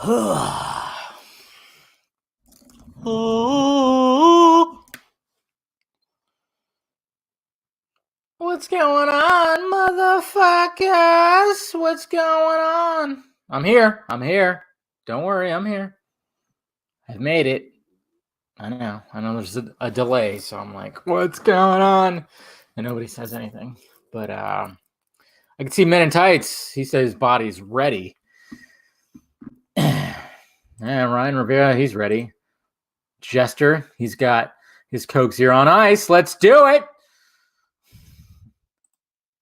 Oh, what's going on, motherfuckers? What's going on? I'm here. Don't worry, I'm here. I've made it. I know there's a delay, so I'm like, what's going on? And nobody says anything. But I can see Men in Tights. He says his body's ready. Yeah, Ryan Rivera, he's ready. Jester, he's got his Coke Zero on ice. Let's do it.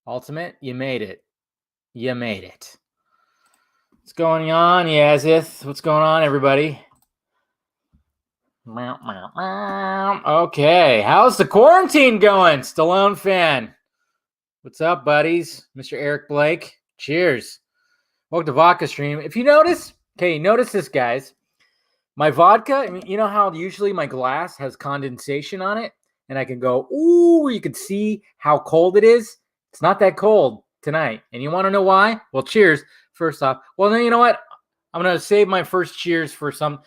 Ultimate, you made it. You made it. What's going on, Yazith? What's going on, everybody? Okay, how's the quarantine going, Stallone fan? What's up, buddies? Mr. Eric Blake, cheers. Welcome to Vodka stream. If you notice, notice this, guys. My vodka, I mean, you know how usually my glass has condensation on it, and I can go, ooh, you can see how cold it is. It's not that cold tonight. And you want to know why? Well, cheers. First off. Well, then you know what? I'm gonna save my first cheers for something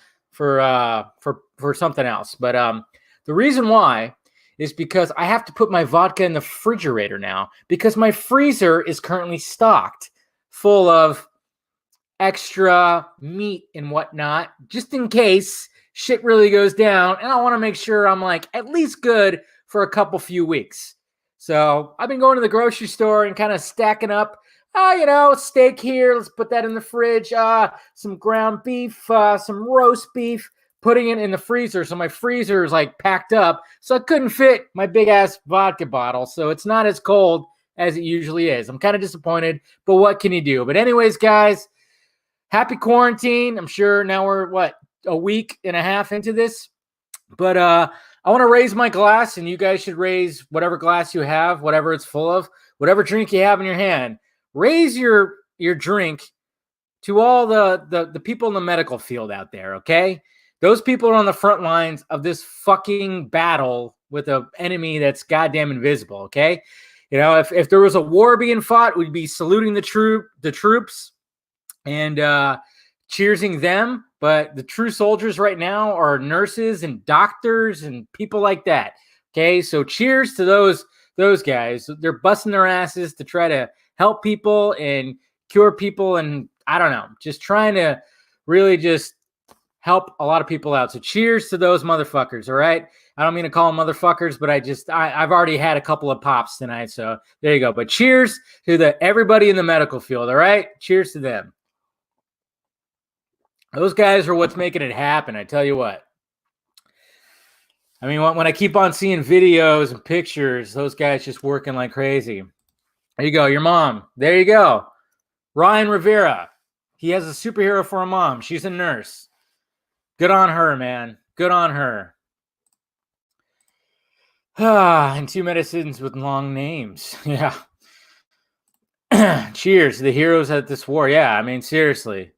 else. But the reason why is because I have to put my vodka in the refrigerator now because my freezer is currently stocked full of extra meat and whatnot, just in case shit really goes down. And I want to make sure I'm like at least good for a few weeks. So I've been going to the grocery store and kind of stacking up, steak here. Let's put that in the fridge. Some ground beef, some roast beef, putting it in the freezer. So my freezer is like packed up. So I couldn't fit my big ass vodka bottle. So it's not as cold as it usually is. I'm kind of disappointed, but what can you do? But anyways, guys, happy quarantine. I'm sure now we're a week and a half into this, but I want to raise my glass, and you guys should raise whatever glass you have, whatever it's full of, whatever drink you have in your hand. Raise your drink to all the people in the medical field out there, okay? Those people are on the front lines of this fucking battle with an enemy that's goddamn invisible, okay? You know, if there was a war being fought, we'd be saluting the troops and cheersing them. But the true soldiers right now are nurses and doctors and people like that. Okay, so cheers to those guys. They're busting their asses to try to help people and cure people, and I don't know, just trying to really just help a lot of people out. So cheers to those motherfuckers. All right, I don't mean to call them motherfuckers, but I've already had a couple of pops tonight, so there you go. But cheers to everybody in the medical field. All right, cheers to them. Those guys are what's making it happen. I tell you what. I mean, when I keep on seeing videos and pictures, those guys just working like crazy. There you go. Your mom. There you go. Ryan Rivera. He has a superhero for a mom. She's a nurse. Good on her, man. Good on her. And two medicines with long names. Yeah. Cheers to the heroes at this war. Yeah, I mean, seriously.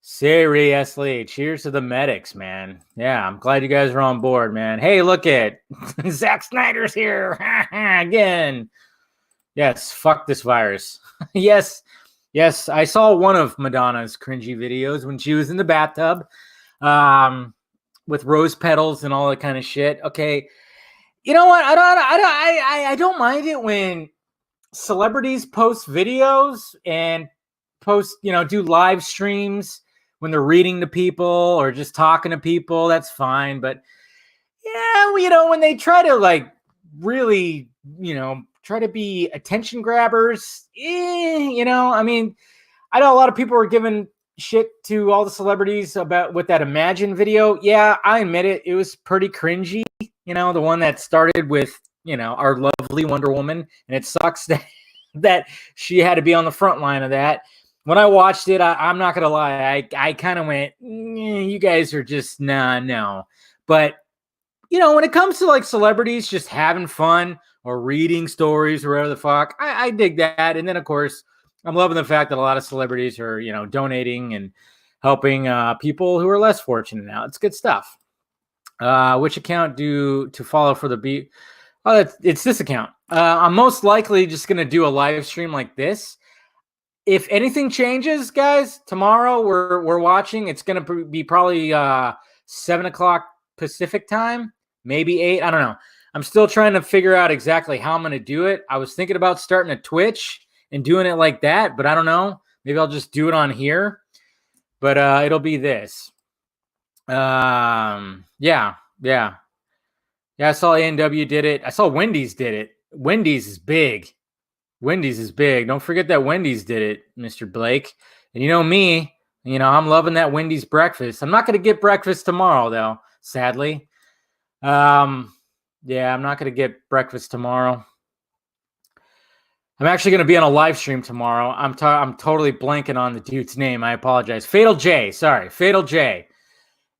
Seriously, cheers to the medics, man. Yeah, I'm glad you guys are on board, man. Hey, look at Zack Snyder's here again. Yes, fuck this virus. yes, I saw one of Madonna's cringy videos when she was in the bathtub with rose petals and all that kind of shit. Okay, you know what? I don't mind it when celebrities post videos and do live streams when they're reading to people or just talking to people. That's fine. But yeah, when they try to really, try to be attention grabbers, I mean, I know a lot of people are giving shit to all the celebrities with that Imagine video. Yeah, I admit it. It was pretty cringy. The one that started with, our lovely Wonder Woman. And it sucks that she had to be on the front line of that. When I watched it, I'm not going to lie, I kind of went, you guys are just, no. But, when it comes to celebrities just having fun or reading stories or whatever the fuck, I dig that. And then, of course, I'm loving the fact that a lot of celebrities are, donating and helping people who are less fortunate now. It's good stuff. Which account to follow for the beat? Oh, it's this account. I'm most likely just going to do a live stream like this. if anything changes, guys, tomorrow we're watching. It's gonna be probably 7:00 Pacific time, maybe 8. I don't know. I'm still trying to figure out exactly how I'm gonna do it. I was thinking about starting a Twitch and doing it like that, but I don't know. Maybe I'll just do it on here. But it'll be this. Yeah. I saw A&W did it. I saw Wendy's did it. Wendy's is big. Don't forget that Wendy's did it, Mr. Blake. And you know me, I'm loving that Wendy's breakfast. I'm not going to get breakfast tomorrow, though, sadly. I'm not going to get breakfast tomorrow. I'm actually going to be on a live stream tomorrow. I'm totally blanking on the dude's name. I apologize. Fatal J.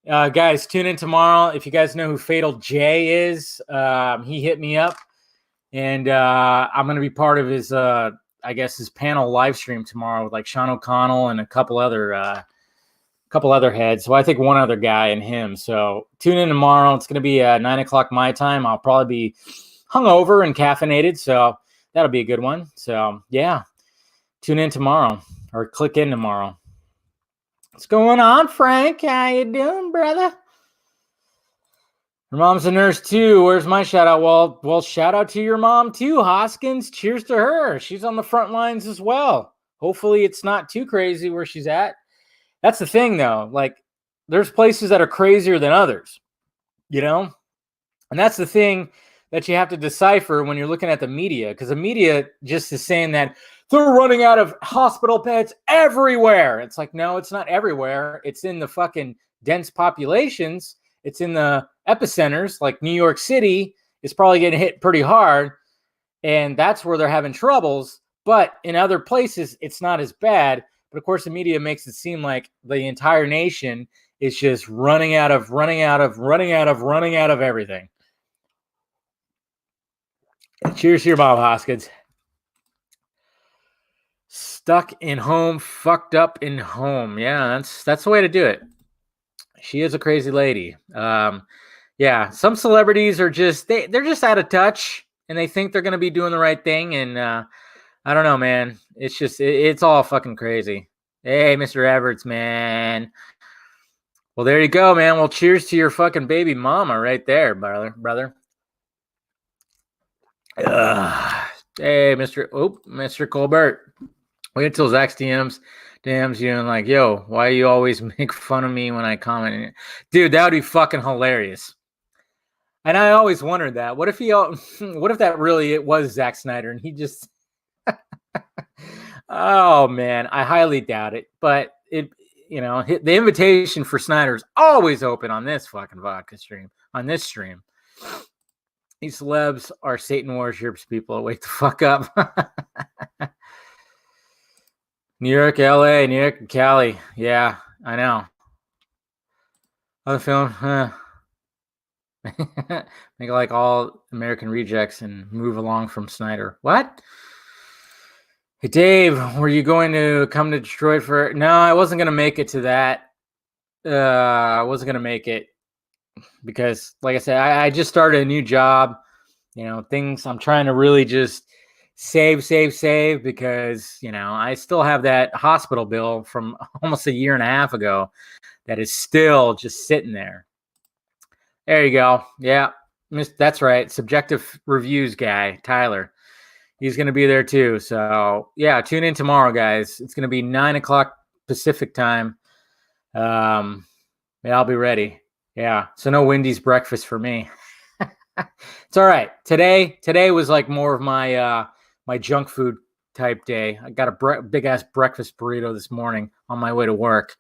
Guys, tune in tomorrow. If you guys know who Fatal J is, he hit me up. And I'm going to be part of his, his panel live stream tomorrow with like Sean O'Connell and a couple other heads. So I think one other guy and him. So tune in tomorrow. It's going to be 9:00 my time. I'll probably be hungover and caffeinated. So that'll be a good one. So yeah, tune in tomorrow or click in tomorrow. What's going on, Frank? How you doing, brother? Your mom's a nurse too. Where's my shout out? Well, shout out to your mom too, Hoskins. Cheers to her. She's on the front lines as well. Hopefully it's not too crazy where she's at. That's the thing though. Like there's places that are crazier than others, And that's the thing that you have to decipher when you're looking at the media, because the media just is saying that they're running out of hospital beds everywhere. It's like, no, it's not everywhere. It's in the fucking dense populations. It's in the epicenters, like New York City is probably getting hit pretty hard, and that's where they're having troubles. But in other places, it's not as bad. But of course, the media makes it seem like the entire nation is just running out of everything. Cheers to your Bob Hoskins. Stuck in home, fucked up in home. Yeah, that's the way to do it. She is a crazy lady. Some celebrities are they're just out of touch and they think they're going to be doing the right thing. And I don't know, man. It's just, it's all fucking crazy. Hey, Mr. Everts, man. Well, there you go, man. Well, cheers to your fucking baby mama right there, brother. Hey, Mr. Colbert. Wait until Zach's DMs you and like, yo, why do you always make fun of me when I comment? Dude, that would be fucking hilarious. And I always wondered that. What if that really it was Zack Snyder and he just oh man, I highly doubt it. But the invitation for Snyder is always open on this fucking vodka stream. On this stream. These celebs are Satan worships people. Wake the fuck up. New York, LA, New York, and Cali. Yeah, I know. Other film, make like all American rejects and move along from Snyder. What? Hey, Dave, were you going to come to Detroit for? No, I wasn't going to make it to that. I wasn't going to make it because, like I said, I just started a new job. Things I'm trying to really just save because I still have that hospital bill from almost a year and a half ago that is still just sitting there. There you go. Yeah, that's right. Subjective reviews guy, Tyler. He's going to be there too. So yeah, tune in tomorrow, guys. It's going to be 9:00 Pacific time. I'll be ready. Yeah. So no Wendy's breakfast for me. It's all right. Today was like more of my my junk food type day. I got a big ass breakfast burrito this morning on my way to work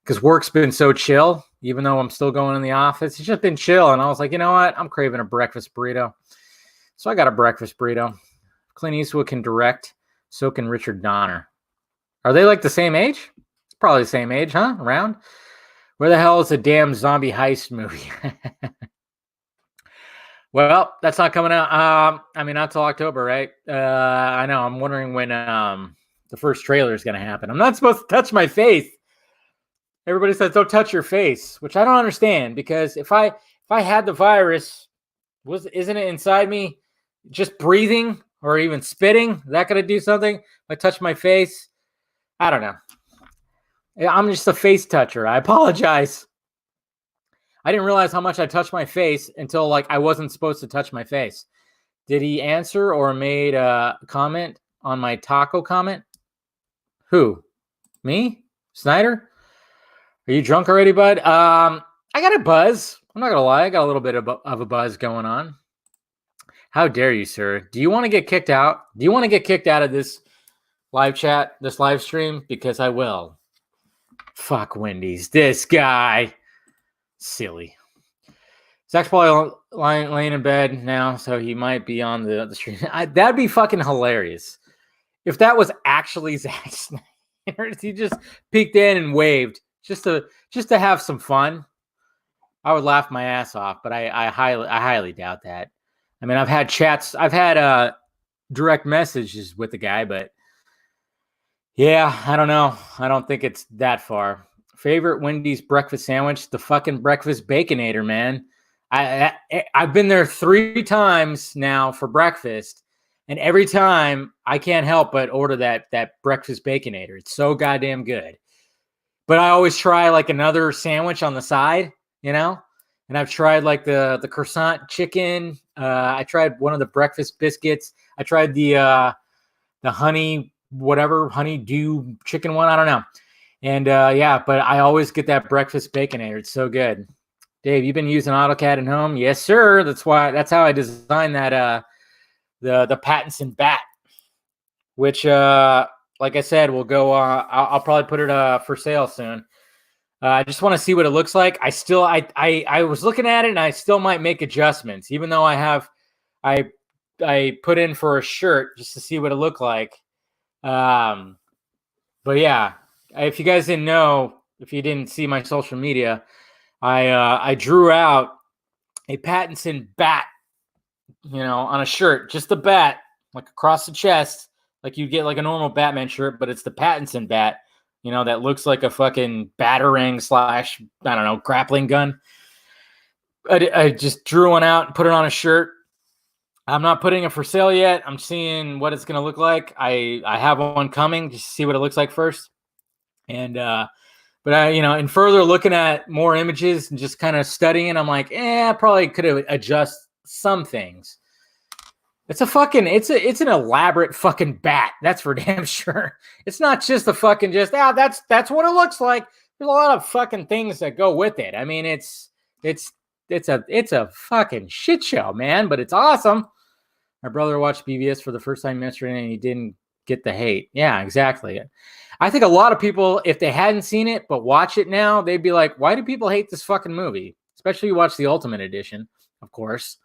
because work's been so chill. Even though I'm still going in the office, it's just been chill. And I was like, you know what? I'm craving a breakfast burrito. So I got a breakfast burrito. Clint Eastwood can direct. So can Richard Donner. Are they like the same age? Probably the same age, huh? Around? Where the hell is the damn zombie heist movie? Well, that's not coming out. Not till October, right? I know. I'm wondering when the first trailer is going to happen. I'm not supposed to touch my face. Everybody says don't touch your face, which I don't understand because if I had the virus, isn't it inside me? Just breathing or even spitting, is that going to do something? If I touch my face, I don't know. I'm just a face toucher. I apologize. I didn't realize how much I touched my face until like I wasn't supposed to touch my face. Did he answer or made a comment on my taco comment? Who? Me? Snyder? Are you drunk already, bud? I got a buzz. I'm not gonna lie. I got a little bit of a buzz going on. How dare you, sir? Do you want to get kicked out? Do you want to get kicked out of this live chat, this live stream? Because I will. Fuck Wendy's. This guy. Silly. Zach's probably laying in bed now, so he might be on the stream. That'd be fucking hilarious. If that was actually Zach Snyder, he just peeked in and waved just to have some fun. I would laugh my ass off, but I highly doubt that. I mean, I've had chats, I've had direct messages with the guy, but yeah, I don't know. I don't think it's that far. Favorite Wendy's breakfast sandwich? The fucking breakfast Baconator, man. I've been there 3 times now for breakfast, and every time I can't help but order that breakfast Baconator. It's so goddamn good. But I always try like another sandwich on the side, you know? And I've tried like the croissant chicken. I tried one of the breakfast biscuits. I tried the honey honeydew chicken one. I don't know. And yeah, but I always get that breakfast Baconator. It's so good. Dave, you've been using AutoCAD at home? Yes, sir. That's how I designed that the Pattinson bat, which like I said, will go. I'll probably put it for sale soon. I just want to see what it looks like. I was looking at it, and I still might make adjustments, even though I put in for a shirt just to see what it looked like. But yeah, if you guys didn't know, if you didn't see my social media, I drew out a Pattinson bat, on a shirt, just the bat, like across the chest, like you get like a normal Batman shirt, but it's the Pattinson bat, that looks like a fucking batarang / I don't know, grappling gun. I just drew one out and put it on a shirt. I'm not putting it for sale yet. I'm seeing what it's going to look like. I have one coming just to see what it looks like first. And, but I, in further looking at more images and just kind of studying, I'm like, I probably could have adjust some things. It's an elaborate fucking bat. That's for damn sure. It's not just that's what it looks like. There's a lot of fucking things that go with it. I mean, it's a fucking shit show, man, but it's awesome. My brother watched BVS for the first time yesterday and he didn't get the hate. Yeah, exactly. I think a lot of people, if they hadn't seen it but watch it now, they'd be like, why do people hate this fucking movie? Especially you watch the Ultimate Edition, of course.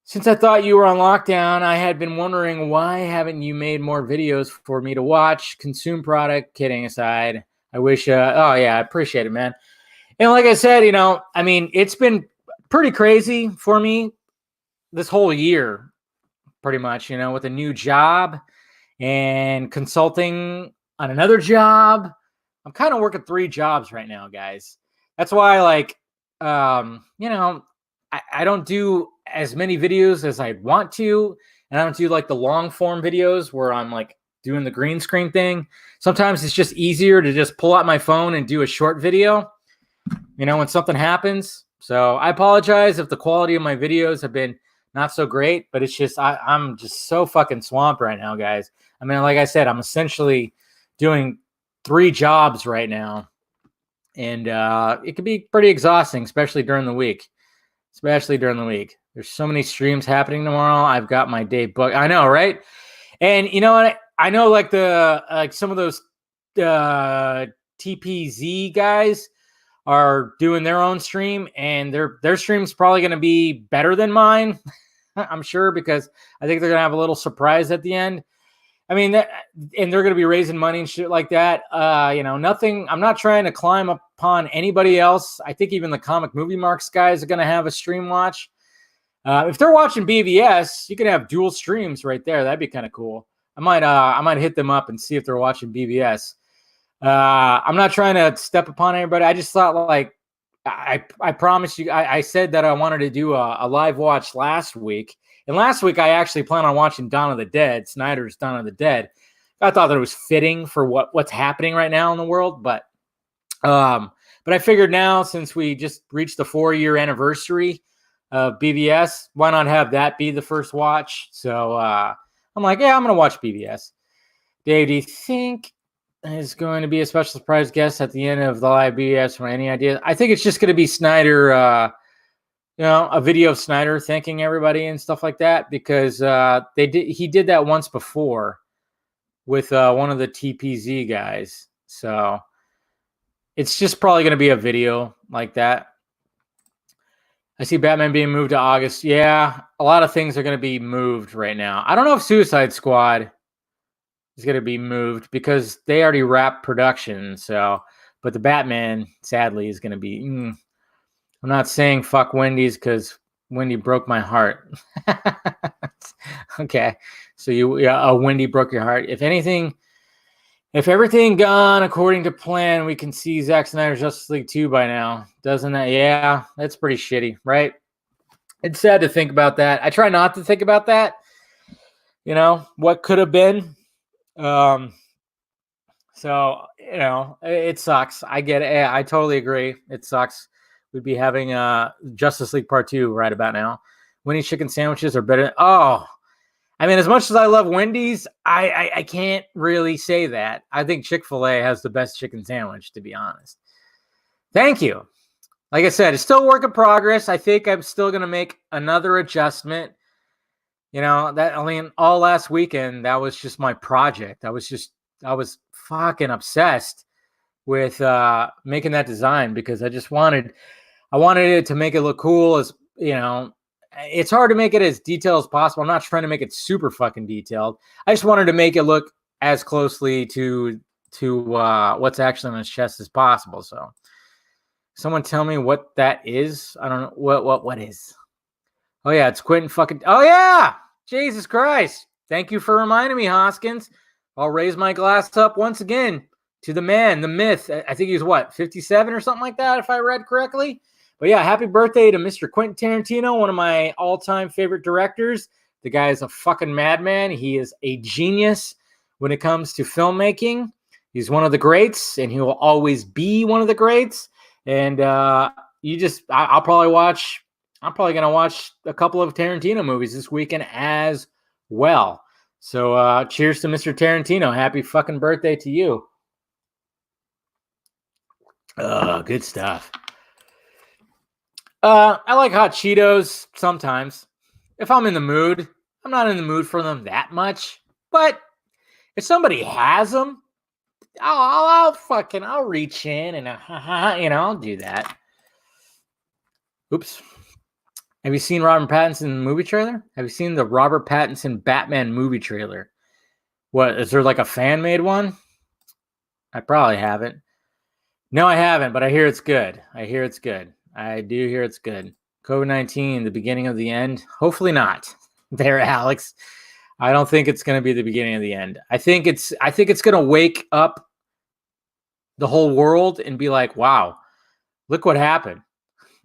Since I thought you were on lockdown, I had been wondering, why haven't you made more videos for me to watch? Consume product, kidding aside. I wish, oh yeah, I appreciate it, man. And like I said, I mean, it's been pretty crazy for me this whole year, pretty much, with a new job and consulting on another job. I'm kind of working 3 jobs right now, guys. That's why, like, I don't do as many videos as I want to, and I don't do like the long form videos where I'm like doing the green screen thing. Sometimes it's just easier to just pull out my phone and do a short video, when something happens. So I apologize if the quality of my videos have been not so great, but it's just, I'm just so fucking swamped right now, guys. I mean, like I said, I'm essentially doing 3 jobs right now, and it can be pretty exhausting, especially during the week. There's so many streams happening tomorrow. I've got my day booked. I know, right? And you know what? I know like some of those TPZ guys are doing their own stream, and their stream's probably going to be better than mine. I'm sure, because I think they're going to have a little surprise at the end. I mean, and they're going to be raising money and shit like that. Nothing. I'm not trying to climb upon anybody else. I think even the Comic Movie Marks guys are going to have a stream watch. If they're watching BVS, you can have dual streams right there. That'd be kind of cool. I might hit them up and see if they're watching BVS. I'm not trying to step upon anybody. I just thought, like, I promised you. I said that I wanted to do a live watch last week. And last week, I actually planned on watching Dawn of the Dead, Snyder's Dawn of the Dead, I thought that it was fitting for what's happening right now in the world, but I figured now, since we just reached the 4-year anniversary of BVS, why not have that be the first watch? So I'm like, yeah, I'm going to watch BVS. Dave, do you think there's going to be a special surprise guest at the end of the live BVS? Or any idea? I think it's just going to be Snyder, a video of Snyder thanking everybody and stuff like that, because he did that once before with one of the TPZ guys. So it's just probably going to be a video like that. I see Batman being moved to August. Yeah, a lot of things are going to be moved right now. I don't know if Suicide Squad is going to be moved because they already wrapped production. So, but the Batman, sadly, is going to be. I'm not saying fuck Wendy's because Wendy broke my heart. Okay, so Wendy broke your heart. If everything gone according to plan, we can see Zack Snyder's Justice League 2 by now. Doesn't that? Yeah, that's pretty shitty, right? It's sad to think about that. I try not to think about that. What could have been. So, it sucks. I get it. I totally agree. It sucks. We'd be having Justice League Part 2 right about now. Wendy's chicken sandwiches are better. Oh, I mean, as much as I love Wendy's, I can't really say that. I think Chick-fil-A has the best chicken sandwich, to be honest. Thank you. Like I said, it's still a work in progress. I think I'm still going to make another adjustment. All last weekend, that was just my project. I was fucking obsessed with making that design because I wanted it to make it look cool. As it's hard to make it as detailed as possible. I'm not trying to make it super fucking detailed. I just wanted to make it look as closely to what's actually on his chest as possible. So someone tell me what that is. I don't know what is. Oh yeah, it's Quentin fucking. Oh yeah, Jesus Christ! Thank you for reminding me, Hoskins. I'll raise my glass up once again to the man, the myth. I think he was 57 or something like that, if I read correctly. But yeah, happy birthday to Mr. Quentin Tarantino, one of my all-time favorite directors. The guy is a fucking madman. He is a genius when it comes to filmmaking. He's one of the greats, and he will always be one of the greats. And I'm probably going to watch a couple of Tarantino movies this weekend as well. So cheers to Mr. Tarantino. Happy fucking birthday to you. Good stuff. I like hot Cheetos sometimes. If I'm in the mood, I'm not in the mood for them that much. But if somebody has them, I'll reach in and I'll do that. Oops. Have you seen Robert Pattinson movie trailer? Have you seen the Robert Pattinson Batman movie trailer? What, is there like a fan made one? I probably haven't. No, I haven't, but I hear it's good. I do hear it's good. COVID-19, the beginning of the end? Hopefully not. There, Alex. I don't think it's going to be the beginning of the end. I think it's going to wake up the whole world and be like, wow, look what happened.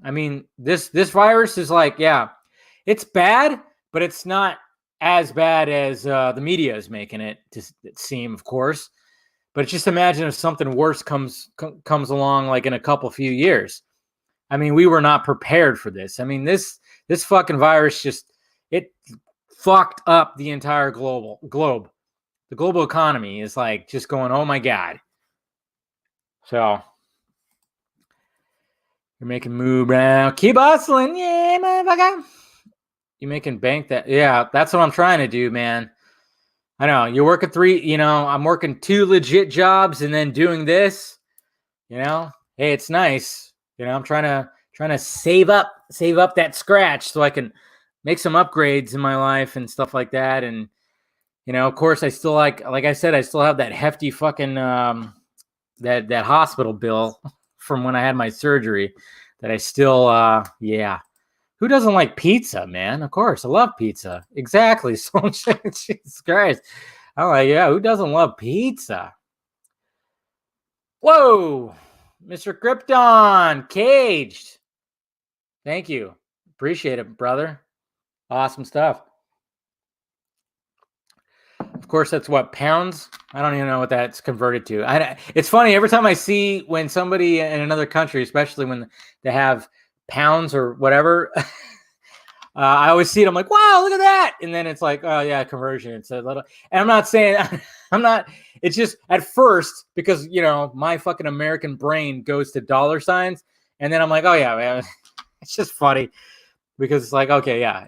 I mean, this virus is like, yeah, it's bad, but it's not as bad as the media is making it to seem, of course. But just imagine if something worse comes along like in a few years. I mean, we were not prepared for this. I mean, this fucking virus it fucked up the entire globe. The global economy is like just going, oh my God. So you're making move now. Keep hustling. Yeah, motherfucker. You making bank that. Yeah, that's what I'm trying to do, man. I know you're working I'm working 2 legit jobs and then doing this, hey, it's nice. I'm trying to save up that scratch so I can make some upgrades in my life and stuff like that. And, of course I still like I said, I still have that hefty fucking, that hospital bill from when I had my surgery that I still, yeah. Who doesn't like pizza, man? Of course, I love pizza. Exactly. So, Jesus Christ. I'm like, yeah, who doesn't love pizza? Whoa, Mr. Krypton, caged. Thank you. Appreciate it, brother. Awesome stuff. Of course, that's what, pounds? I don't even know what that's converted to. It's funny every time I see when somebody in another country, especially when they have pounds or whatever, I always see it. I'm like, wow, look at that. And then it's like, oh yeah, conversion. It's a little, and I'm not saying, I'm not, it's just at first, because, you know, my fucking American brain goes to dollar signs. And then I'm like, oh yeah, man, it's just funny because it's like, okay, yeah.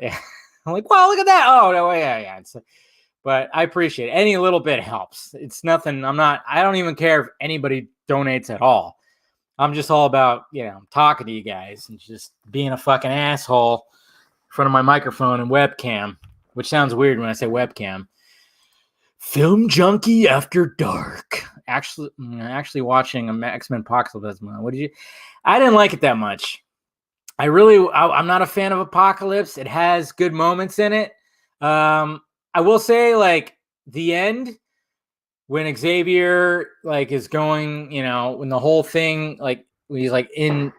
I'm like, wow, look at that. Oh no, yeah. But I appreciate it. Any little bit helps. It's nothing. I don't even care if anybody donates at all. I'm just all about, you know, talking to you guys and just being a fucking asshole in front of my microphone and webcam, which sounds weird when I say webcam. Film Junkee After Dark. Actually watching a X-Men Apocalypse. What did you? I didn't like it that much. I'm not a fan of Apocalypse. It has good moments in it. I will say, like, the end when Xavier like is going, you know, when the whole thing, like, when he's like in,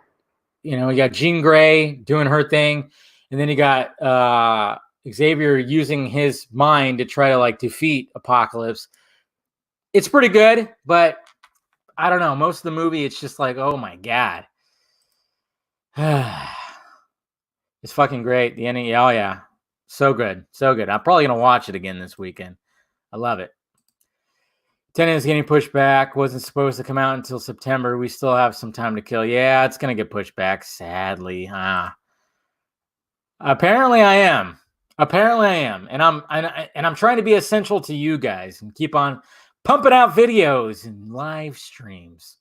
you know, you got Jean Grey doing her thing, and then you got Xavier using his mind to try to like defeat Apocalypse. It's pretty good, but I don't know. Most of the movie, it's just like, oh my god. It's fucking great. The ending, oh yeah. So good. I'm probably going to watch it again this weekend. I love it. Tenet is getting pushed back. Wasn't supposed to come out until September. We still have some time to kill. Yeah, it's going to get pushed back, sadly. Apparently I am. And I'm trying to be essential to you guys and keep on pumping out videos and live streams.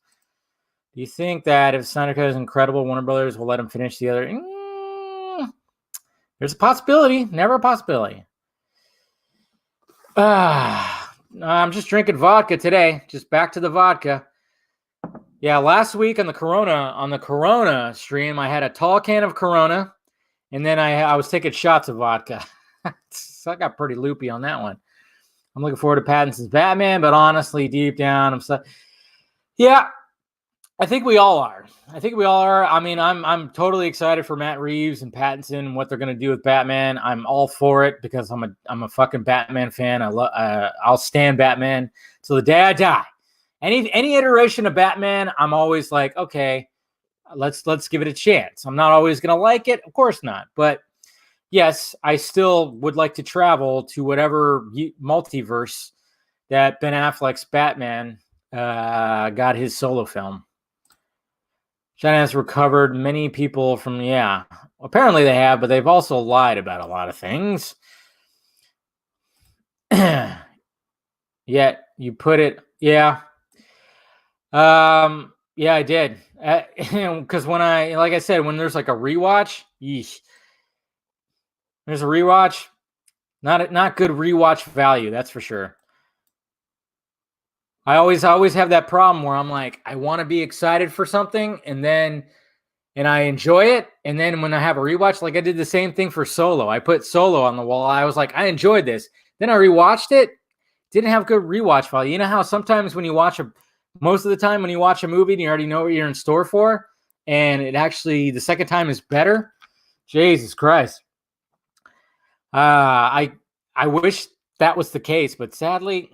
Do you think that if Snyder Cut is incredible, Warner Brothers will let him finish the other? There's a possibility. Never a possibility. I'm just drinking vodka today. Just back to the vodka. Yeah, last week on the Corona stream, I had a tall can of Corona, and then I was taking shots of vodka. So I got pretty loopy on that one. I'm looking forward to Pattinson's Batman, but honestly, deep down, yeah, I think we all are. I mean, I'm totally excited for Matt Reeves and Pattinson and what they're going to do with Batman. I'm all for it because I'm a fucking Batman fan. I'll stand Batman till the day I die. Any iteration of Batman, I'm always like, okay, let's give it a chance. I'm not always going to like it, of course not. But yes, I still would like to travel to whatever multiverse that Ben Affleck's Batman got his solo film. China has recovered many people from, yeah, apparently they have, but they've also lied about a lot of things. Yet you put it, yeah. Yeah, I did. Because like I said, when there's like a rewatch, there's a rewatch, not good rewatch value, that's for sure. I always have that problem where I'm like, I want to be excited for something, and I enjoy it, and then when I have a rewatch, like I did the same thing for Solo. I put Solo on the wall. I was like, I enjoyed this. Then I rewatched it, didn't have good rewatch value. You know how sometimes when you watch most of the time when you watch a movie and you already know what you're in store for, and it actually the second time is better. Jesus Christ. I wish that was the case, but sadly,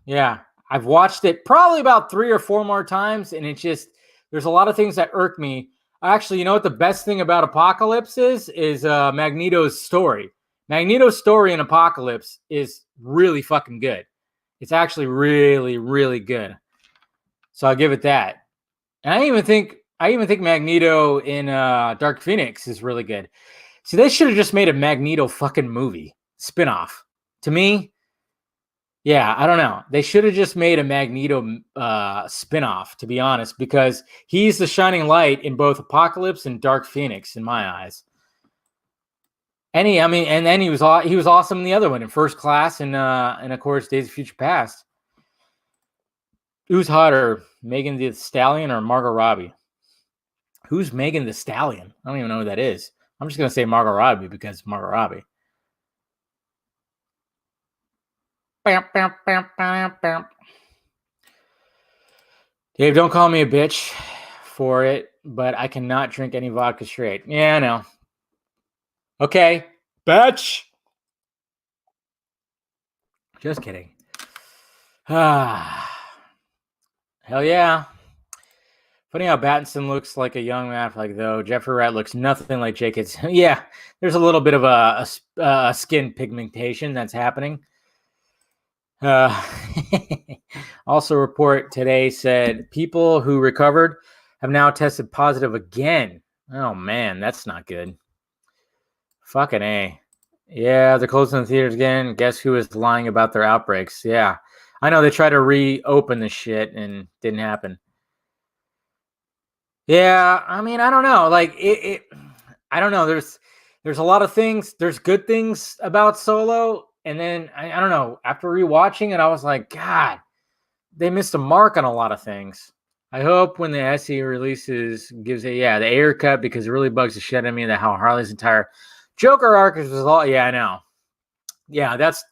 yeah. I've watched it probably about 3 or 4 more times, and there's a lot of things that irk me. Actually, you know what the best thing about Apocalypse is Magneto's story. Magneto's story in Apocalypse is really fucking good. It's actually really, really good. So I'll give it that. And I even think Magneto in Dark Phoenix is really good. See, they should have just made a Magneto fucking movie spinoff. To me, yeah, I don't know. They should have just made a Magneto spinoff, to be honest, because he's the shining light in both Apocalypse and Dark Phoenix, in my eyes. And then he was awesome in the other one, in First Class, and of course Days of Future Past. Who's hotter, Megan Thee Stallion or Margot Robbie? Who's Megan Thee Stallion? I don't even know who that is. I'm just gonna say Margot Robbie because Margot Robbie. Dave, don't call me a bitch for it, but I cannot drink any vodka straight. Yeah, I know. Okay, bitch. Just kidding. Hell yeah. Funny how Battinson looks like a young Affleck, though. Jeffrey Wright looks nothing like Jake. Yeah, there's a little bit of a skin pigmentation that's happening. Uh, also, report today said people who recovered have now tested positive again. Oh man, that's not good. Fucking A. Yeah, they're closing the theaters again. Guess who is lying about their outbreaks? Yeah, I know they tried to reopen the shit and didn't happen. Yeah, I mean, I don't know. Like I don't know. There's a lot of things. There's good things about Solo, and then I don't know. After rewatching it, I was like, God, they missed a mark on a lot of things. I hope when the SE releases gives the air cut, because it really bugs the shit out of me that how Harley's entire Joker arc was all. Yeah, I know. Yeah, that's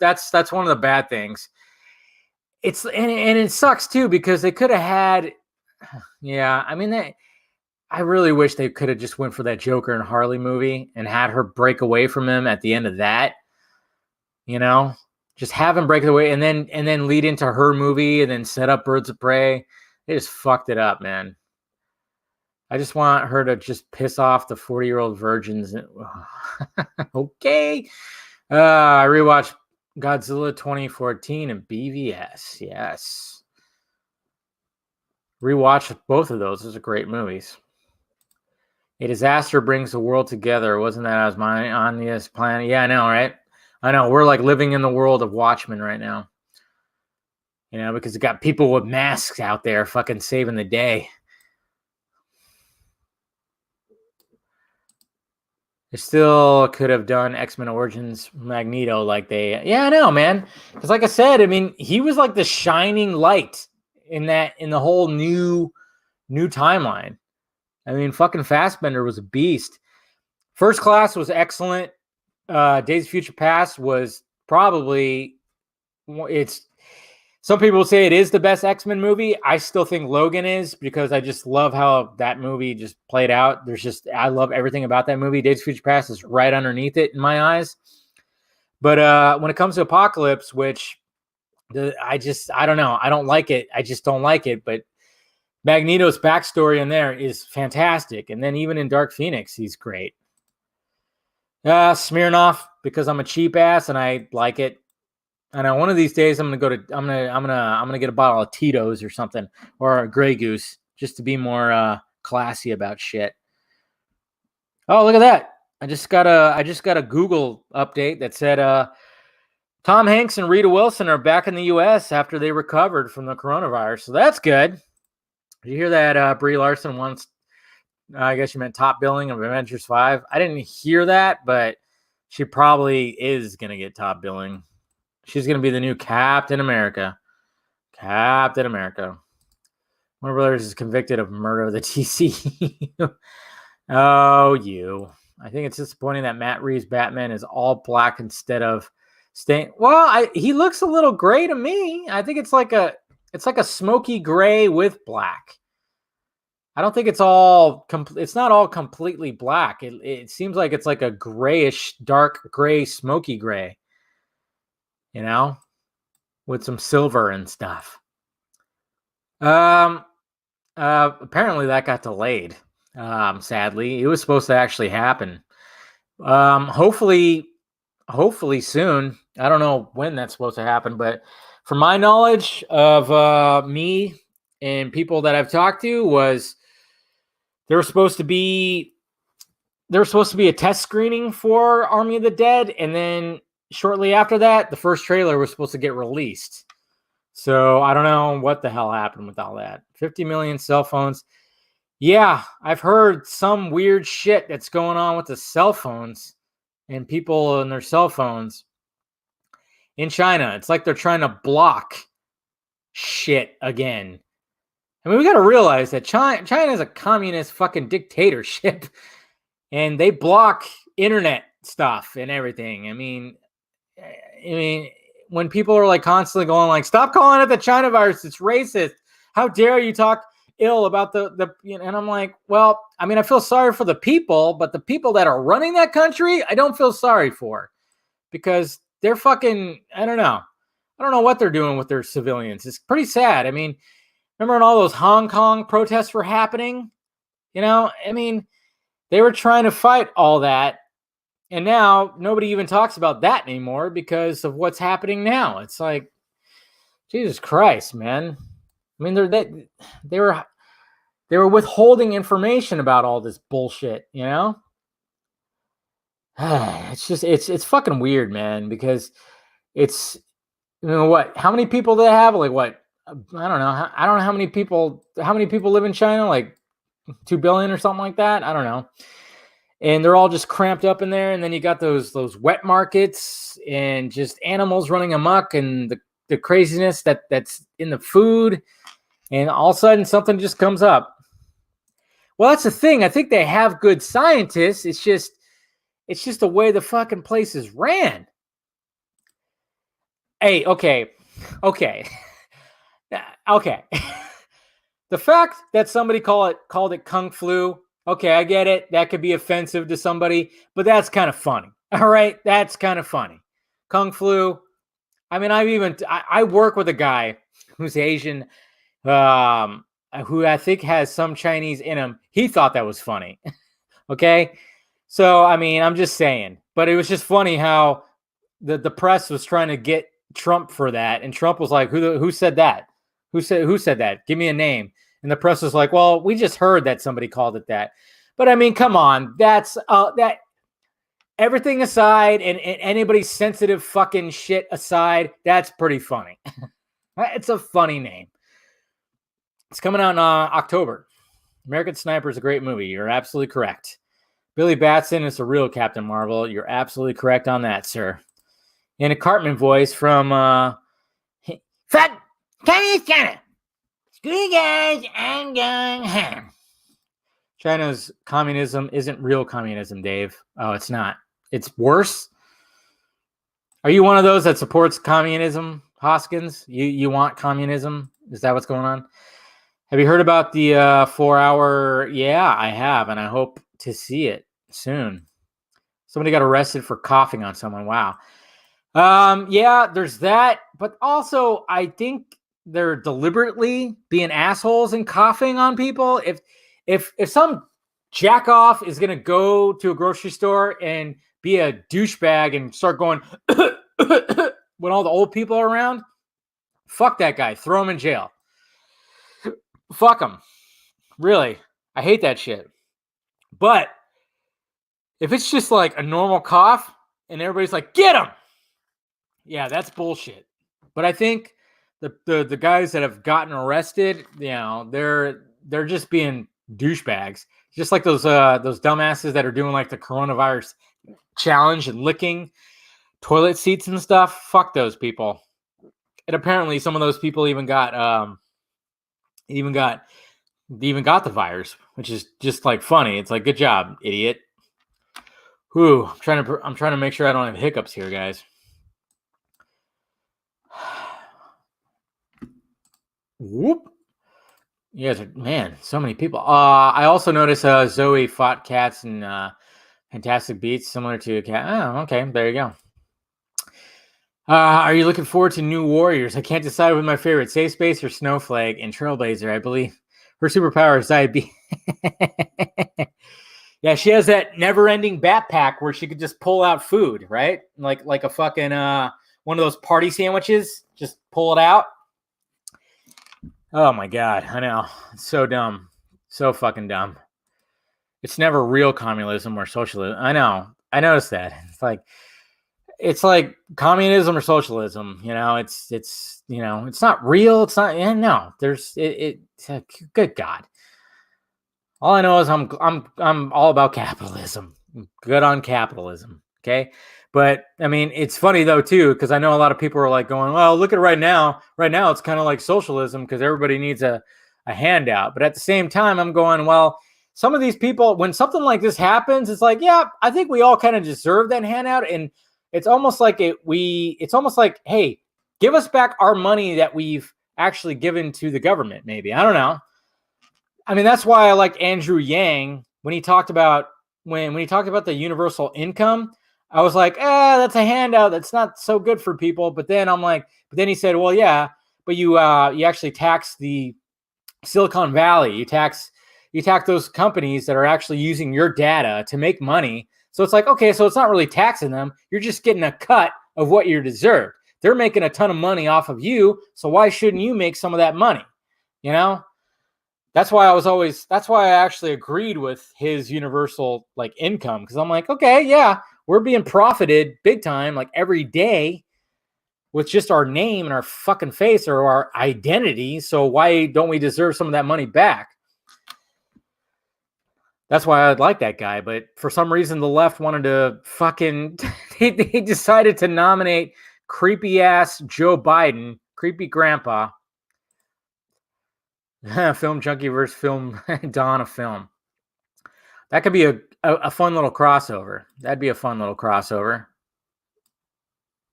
one of the bad things. It's and it sucks too, because they could have had. Yeah, I mean I really wish they could have just went for that Joker and Harley movie and had her break away from him at the end of that. You know, just have him break away and then lead into her movie and then set up Birds of Prey. They just fucked it up, man. I just want her to just piss off the 40-year-old virgins. Okay. I rewatched Godzilla 2014 and BVS. Yes. Rewatched both of those. Those are great movies. A disaster brings the world together. Wasn't that as my on this planet? Yeah, I know, right? I know. We're like living in the world of Watchmen right now. You know, because it got people with masks out there fucking saving the day. They still could have done X-Men Origins Magneto like they. Yeah, I know, man. Because like I said, I mean, he was like the shining light in the whole new timeline. I mean, fucking Fassbender was a beast. First Class was excellent. Days of Future Past was probably some people say it is the best X-Men movie. I still think Logan is, because I just love how that movie just played out. I love everything about that movie. Days of Future Past is right underneath it in my eyes. But when it comes to Apocalypse, which I don't know. I don't like it. I just don't like it. But Magneto's backstory in there is fantastic. And then even in Dark Phoenix, he's great. Smirnoff, because I'm a cheap ass and I like it. I know one of these days I'm gonna get a bottle of Tito's or something, or a Grey Goose, just to be more classy about shit. Oh, look at that! I just got a Google update that said Tom Hanks and Rita Wilson are back in the U.S. after they recovered from the coronavirus, so that's good. Did you hear that Brie Larson wants? I guess you meant top billing of Avengers 5. I didn't hear that, but she probably is gonna get top billing. She's going to be the new Captain America. Captain America. Warner Brothers is convicted of murder of the TC. Oh, you. I think it's disappointing that Matt Reeves' Batman is all black instead of staying. Well, he looks a little gray to me. I think it's like a smoky gray with black. I don't think it's all. It's not all completely black. It seems like it's like a grayish, dark gray, smoky gray. You know, with some silver and stuff. Apparently that got delayed. Sadly, it was supposed to actually happen. Hopefully soon. I don't know when that's supposed to happen, but from my knowledge of me and people that I've talked to, was there was supposed to be a test screening for Army of the Dead, and then shortly after that, the first trailer was supposed to get released. So I don't know what the hell happened with all that. 50 million cell phones. Yeah, I've heard some weird shit that's going on with the cell phones and people and their cell phones in China. It's like they're trying to block shit again. I mean, we got to realize that China is a communist fucking dictatorship, and they block internet stuff and everyththing. I mean, when people are like constantly going like, "Stop calling it the China virus, it's racist. How dare you talk ill about the and I'm like, well, I mean, I feel sorry for the people, but the people that are running that country, I don't feel sorry for, because they're fucking, I don't know. I don't know what they're doing with their civilians. It's pretty sad. I mean, remember when all those Hong Kong protests were happening? I mean, they were trying to fight all that. And now nobody even talks about that anymore because of what's happening now. It's like, Jesus Christ, man. I mean, they were withholding information about all this bullshit, It's just it's fucking weird, man, because it's what? How many people do they have? Like what? I don't know. I don't know how many people live in China, like 2 billion or something like that. I don't know. And they're all just cramped up in there, and then you got those wet markets and just animals running amok, and the craziness that's in the food, and all of a sudden something just comes up. Well, that's the thing. I think they have good scientists. It's just the way the fucking place is ran. Hey, okay. The fact that somebody called it Kung Flu, okay, I get it. That could be offensive to somebody, but that's kind of funny. All right, that's kind of funny. Kung Flu. I mean, I work with a guy who's Asian, who I think has some Chinese in him. He thought that was funny. Okay, so I mean, I'm just saying. But it was just funny how the press was trying to get Trump for that, and Trump was like, "Who said that? Who said that? Give me a name." And the press was like, "Well, we just heard that somebody called it that." But I mean, come on, that's that. Everything aside, and anybody's sensitive fucking shit aside, that's pretty funny. It's a funny name. It's coming out in October. American Sniper is a great movie. You're absolutely correct. Billy Batson is the real Captain Marvel. You're absolutely correct on that, sir. In a Cartman voice from Fuck Chinese China. Screw you guys, I'm going home. China's communism isn't real communism, Dave. Oh, it's not. It's worse. Are you one of those that supports communism, Hoskins? You want communism? Is that what's going on? Have you heard about the 4-hour? Yeah, I have, and I hope to see it soon. Somebody got arrested for coughing on someone. Wow. Yeah, there's that, but also I think they're deliberately being assholes and coughing on people. If some jack off is gonna go to a grocery store and be a douchebag and start going when all the old people are around, fuck that guy. Throw him in jail. Fuck him. Really, I hate that shit. But if it's just like a normal cough and everybody's like, get him. Yeah, that's bullshit. But I think the guys that have gotten arrested, they're just being douchebags. Just like those dumbasses that are doing like the coronavirus challenge and licking toilet seats and stuff. Fuck those people. And apparently some of those people even got the virus, which is just like funny. It's like, good job, idiot. Whew, I'm trying to make sure I don't have hiccups here, guys. Whoop. You guys are, man, so many people. I also noticed Zoe fought cats in Fantastic Beasts, similar to a cat. Oh, okay, there you go. Are you looking forward to New Warriors? I can't decide with my favorite, Safe Space or Snowflake and Trailblazer. I believe her superpower is diabetes. Yeah, she has that never-ending backpack where she could just pull out food, right? Like a fucking one of those party sandwiches. Just pull it out. Oh my God, I know. It's so dumb. So fucking dumb. It's never real communism or socialism. I know. I noticed that. It's like communism or socialism. It's not real. It's not. Yeah, no. Good God. All I know is I'm all about capitalism. I'm good on capitalism. Okay. But I mean, it's funny though too, because I know a lot of people are like going, "Well, look at right now. Right now, it's kind of like socialism because everybody needs a handout." But at the same time, I'm going, well, some of these people, when something like this happens, it's like, yeah, I think we all kind of deserve that handout, and it's almost like it's almost like, hey, give us back our money that we've actually given to the government. Maybe, I don't know. I mean, that's why I like Andrew Yang when he talked about the universal income. I was like, that's a handout. That's not so good for people. But then I'm like, but then he said, well, yeah, but you actually tax the Silicon Valley. You tax those companies that are actually using your data to make money. So it's like, okay, so it's not really taxing them. You're just getting a cut of what you deserve. They're making a ton of money off of you. So why shouldn't you make some of that money? You know? That's why I actually agreed with his universal like income, because I'm like, okay, yeah, we're being profited big time like every day with just our name and our fucking face or our identity. So why don't we deserve some of that money back? That's why I like that guy. But for some reason, the left wanted to fucking, they decided to nominate creepy ass Joe Biden, creepy grandpa. Film Junkie versus Film Dawn of Film. That could be a fun little crossover. That'd be a fun little crossover.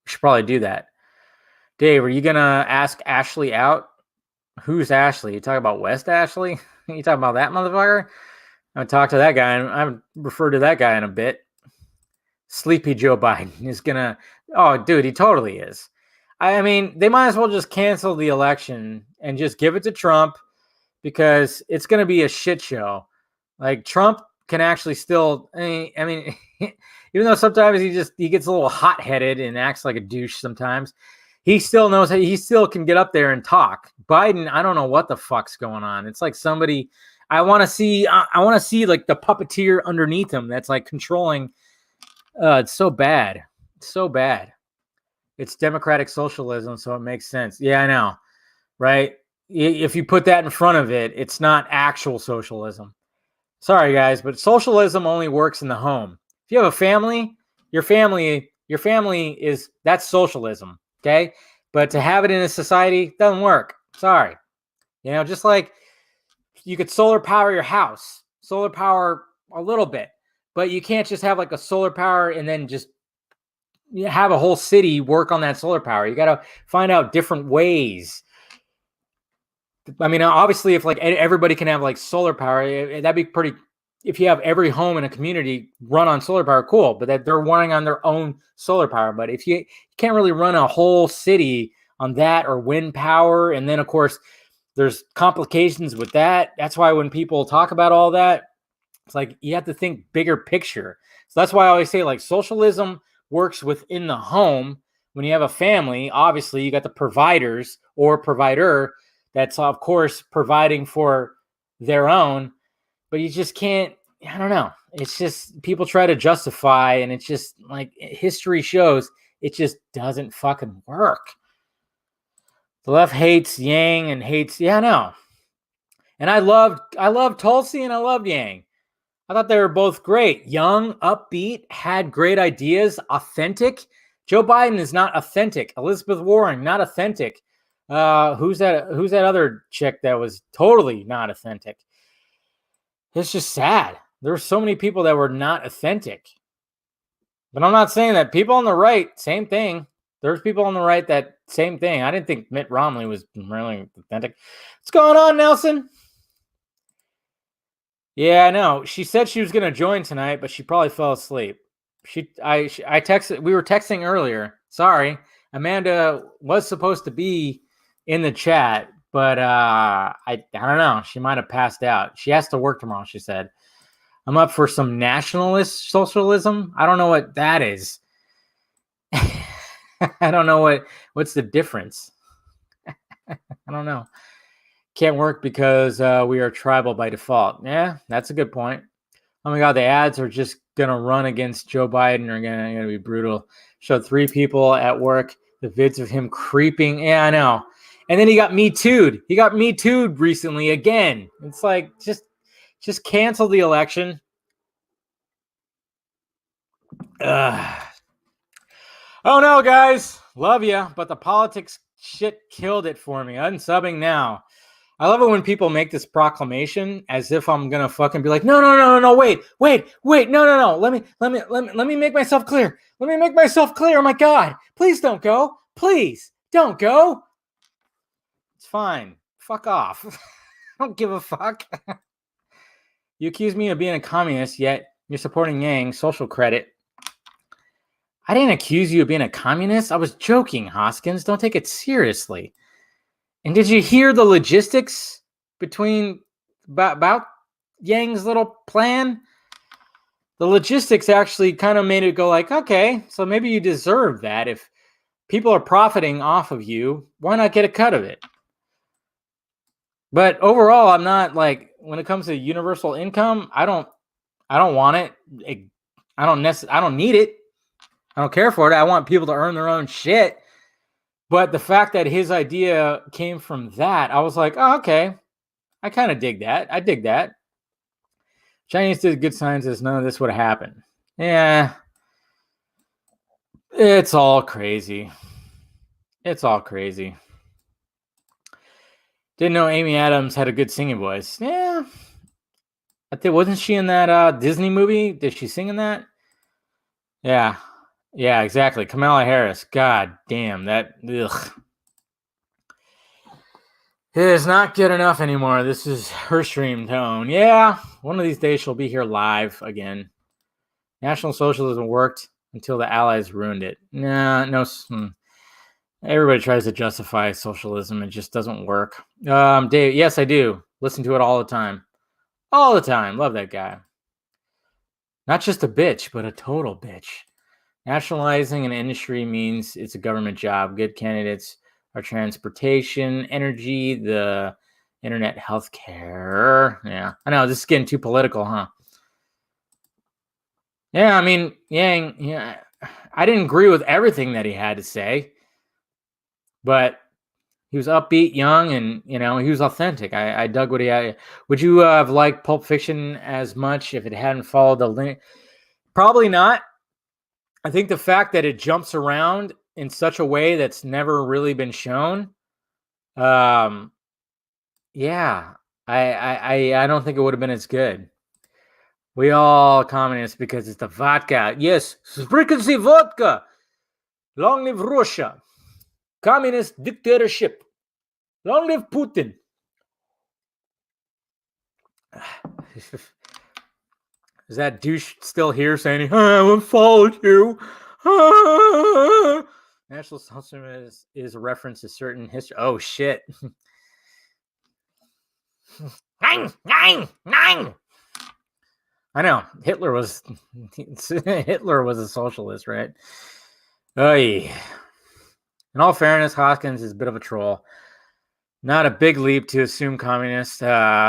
We should probably do that. Dave, are you gonna ask Ashley out? Who's Ashley? You talking about West Ashley? You talking about that motherfucker? I'm gonna talk to that guy, and I haven't referred to that guy in a bit. Sleepy Joe Biden is gonna. Oh, dude, he totally is. I mean, they might as well just cancel the election and just give it to Trump, because it's gonna be a shit show. Like, Trump can actually still. I mean, even though sometimes he gets a little hot headed and acts like a douche sometimes, he still knows how, he still can get up there and talk. Biden, I don't know what the fuck's going on. It's like somebody. I want to see like the puppeteer underneath him that's like controlling. It's so bad. It's so bad. It's democratic socialism, so it makes sense. Yeah, I know, right? If you put that in front of it, it's not actual socialism. Sorry, guys, but socialism only works in the home. If you have a family, your family is, that's socialism, okay? But to have it in a society doesn't work. Sorry. Just like you could solar power your house, solar power a little bit, but you can't just have like a solar power and then just have a whole city work on that solar power. You got to find out different ways. I mean, obviously, if like everybody can have like solar power, that'd be pretty. If you have every home in a community run on solar power, cool. But that they're running on their own solar power. But if you can't really run a whole city on that or wind power, and then of course there's complications with that. That's why when people talk about all that, it's like you have to think bigger picture. So that's why I always say like socialism works within the home. When you have a family, obviously you got the providers or provider that's of course providing for their own, but you just can't. I don't know. It's just people try to justify, and it's just like history shows it just doesn't fucking work. The left hates Yang and hates. Yeah, I know. And I loved Tulsi and I loved Yang. I thought they were both great. Young, upbeat, had great ideas, authentic. Joe Biden is not authentic. Elizabeth Warren, not authentic. Who's that other chick that was totally not authentic? It's just sad. There were so many people that were not authentic. But I'm not saying that people on the right, same thing. There's people on the right that same thing. I didn't think Mitt Romney was really authentic. What's going on, Nelson? Yeah, I know. She said she was going to join tonight, but she probably fell asleep. I texted. We were texting earlier. Sorry, Amanda was supposed to be in the chat, but I don't know. She might have passed out. She has to work tomorrow. She said, "I'm up for some nationalist socialism." I don't know what that is. I don't know what's the difference. I don't know. Can't work because we are tribal by default. Yeah, that's a good point. Oh my God, the ads are just gonna run against Joe Biden are gonna be brutal. Showed 3 people at work the vids of him creeping. Yeah, I know. And then he got Me Too'd. He got Me Too'd recently again. It's like just cancel the election. Oh no, guys. Love you, but the politics shit killed it for me. Unsubbing now. I love it when people make this proclamation as if I'm gonna fucking be like, no, wait, no. Let me make myself clear. Let me make myself clear. Oh my God, please don't go. Please don't go. It's fine. Fuck off. I don't give a fuck. You accuse me of being a communist, yet you're supporting Yang. Social credit. I didn't accuse you of being a communist. I was joking, Hoskins. Don't take it seriously. And did you hear the logistics between about Yang's little plan? The logistics actually kind of made it go like, okay, so maybe you deserve that. If people are profiting off of you, why not get a cut of it? But overall, I'm not like, when it comes to universal income, I don't want it. I don't need it. I don't care for it. I want people to earn their own shit. But the fact that his idea came from that, I was like, oh, okay. I kind of dig that. I dig that. Chinese did good scientists. None of this would have happened. Yeah. It's all crazy. It's all crazy. Didn't know Amy Adams had a good singing voice. Yeah. I think, wasn't she in that Disney movie? Did she sing in that? Yeah. Yeah, exactly. Kamala Harris. God damn, that. Ugh. It is not good enough anymore. This is her stream tone. Yeah, one of these days she'll be here live again. National Socialism worked until the Allies ruined it. No. Everybody tries to justify socialism. It just doesn't work. Dave, yes, I do. Listen to it all the time. All the time. Love that guy. Not just a bitch, but a total bitch. Nationalizing an industry means it's a government job. Good candidates are transportation, energy, the internet, healthcare. Yeah, I know this is getting too political, huh? Yeah, I mean, Yang. Yeah, I didn't agree with everything that he had to say, but he was upbeat, young, and he was authentic. I dug what he had. Would you have liked Pulp Fiction as much if it hadn't followed the link? Probably not. I think the fact that it jumps around in such a way that's never really been shown, yeah, I don't think it would have been as good. We all communists because it's the vodka. Yes, frequency vodka. Long live Russia. Communist dictatorship. Long live Putin. Is that douche still here saying, I won't follow you? National Socialism is a reference to certain history. Oh, shit. Nine. I know. Hitler was a socialist, right? Oy. In all fairness, Hoskins is a bit of a troll. Not a big leap to assume communist.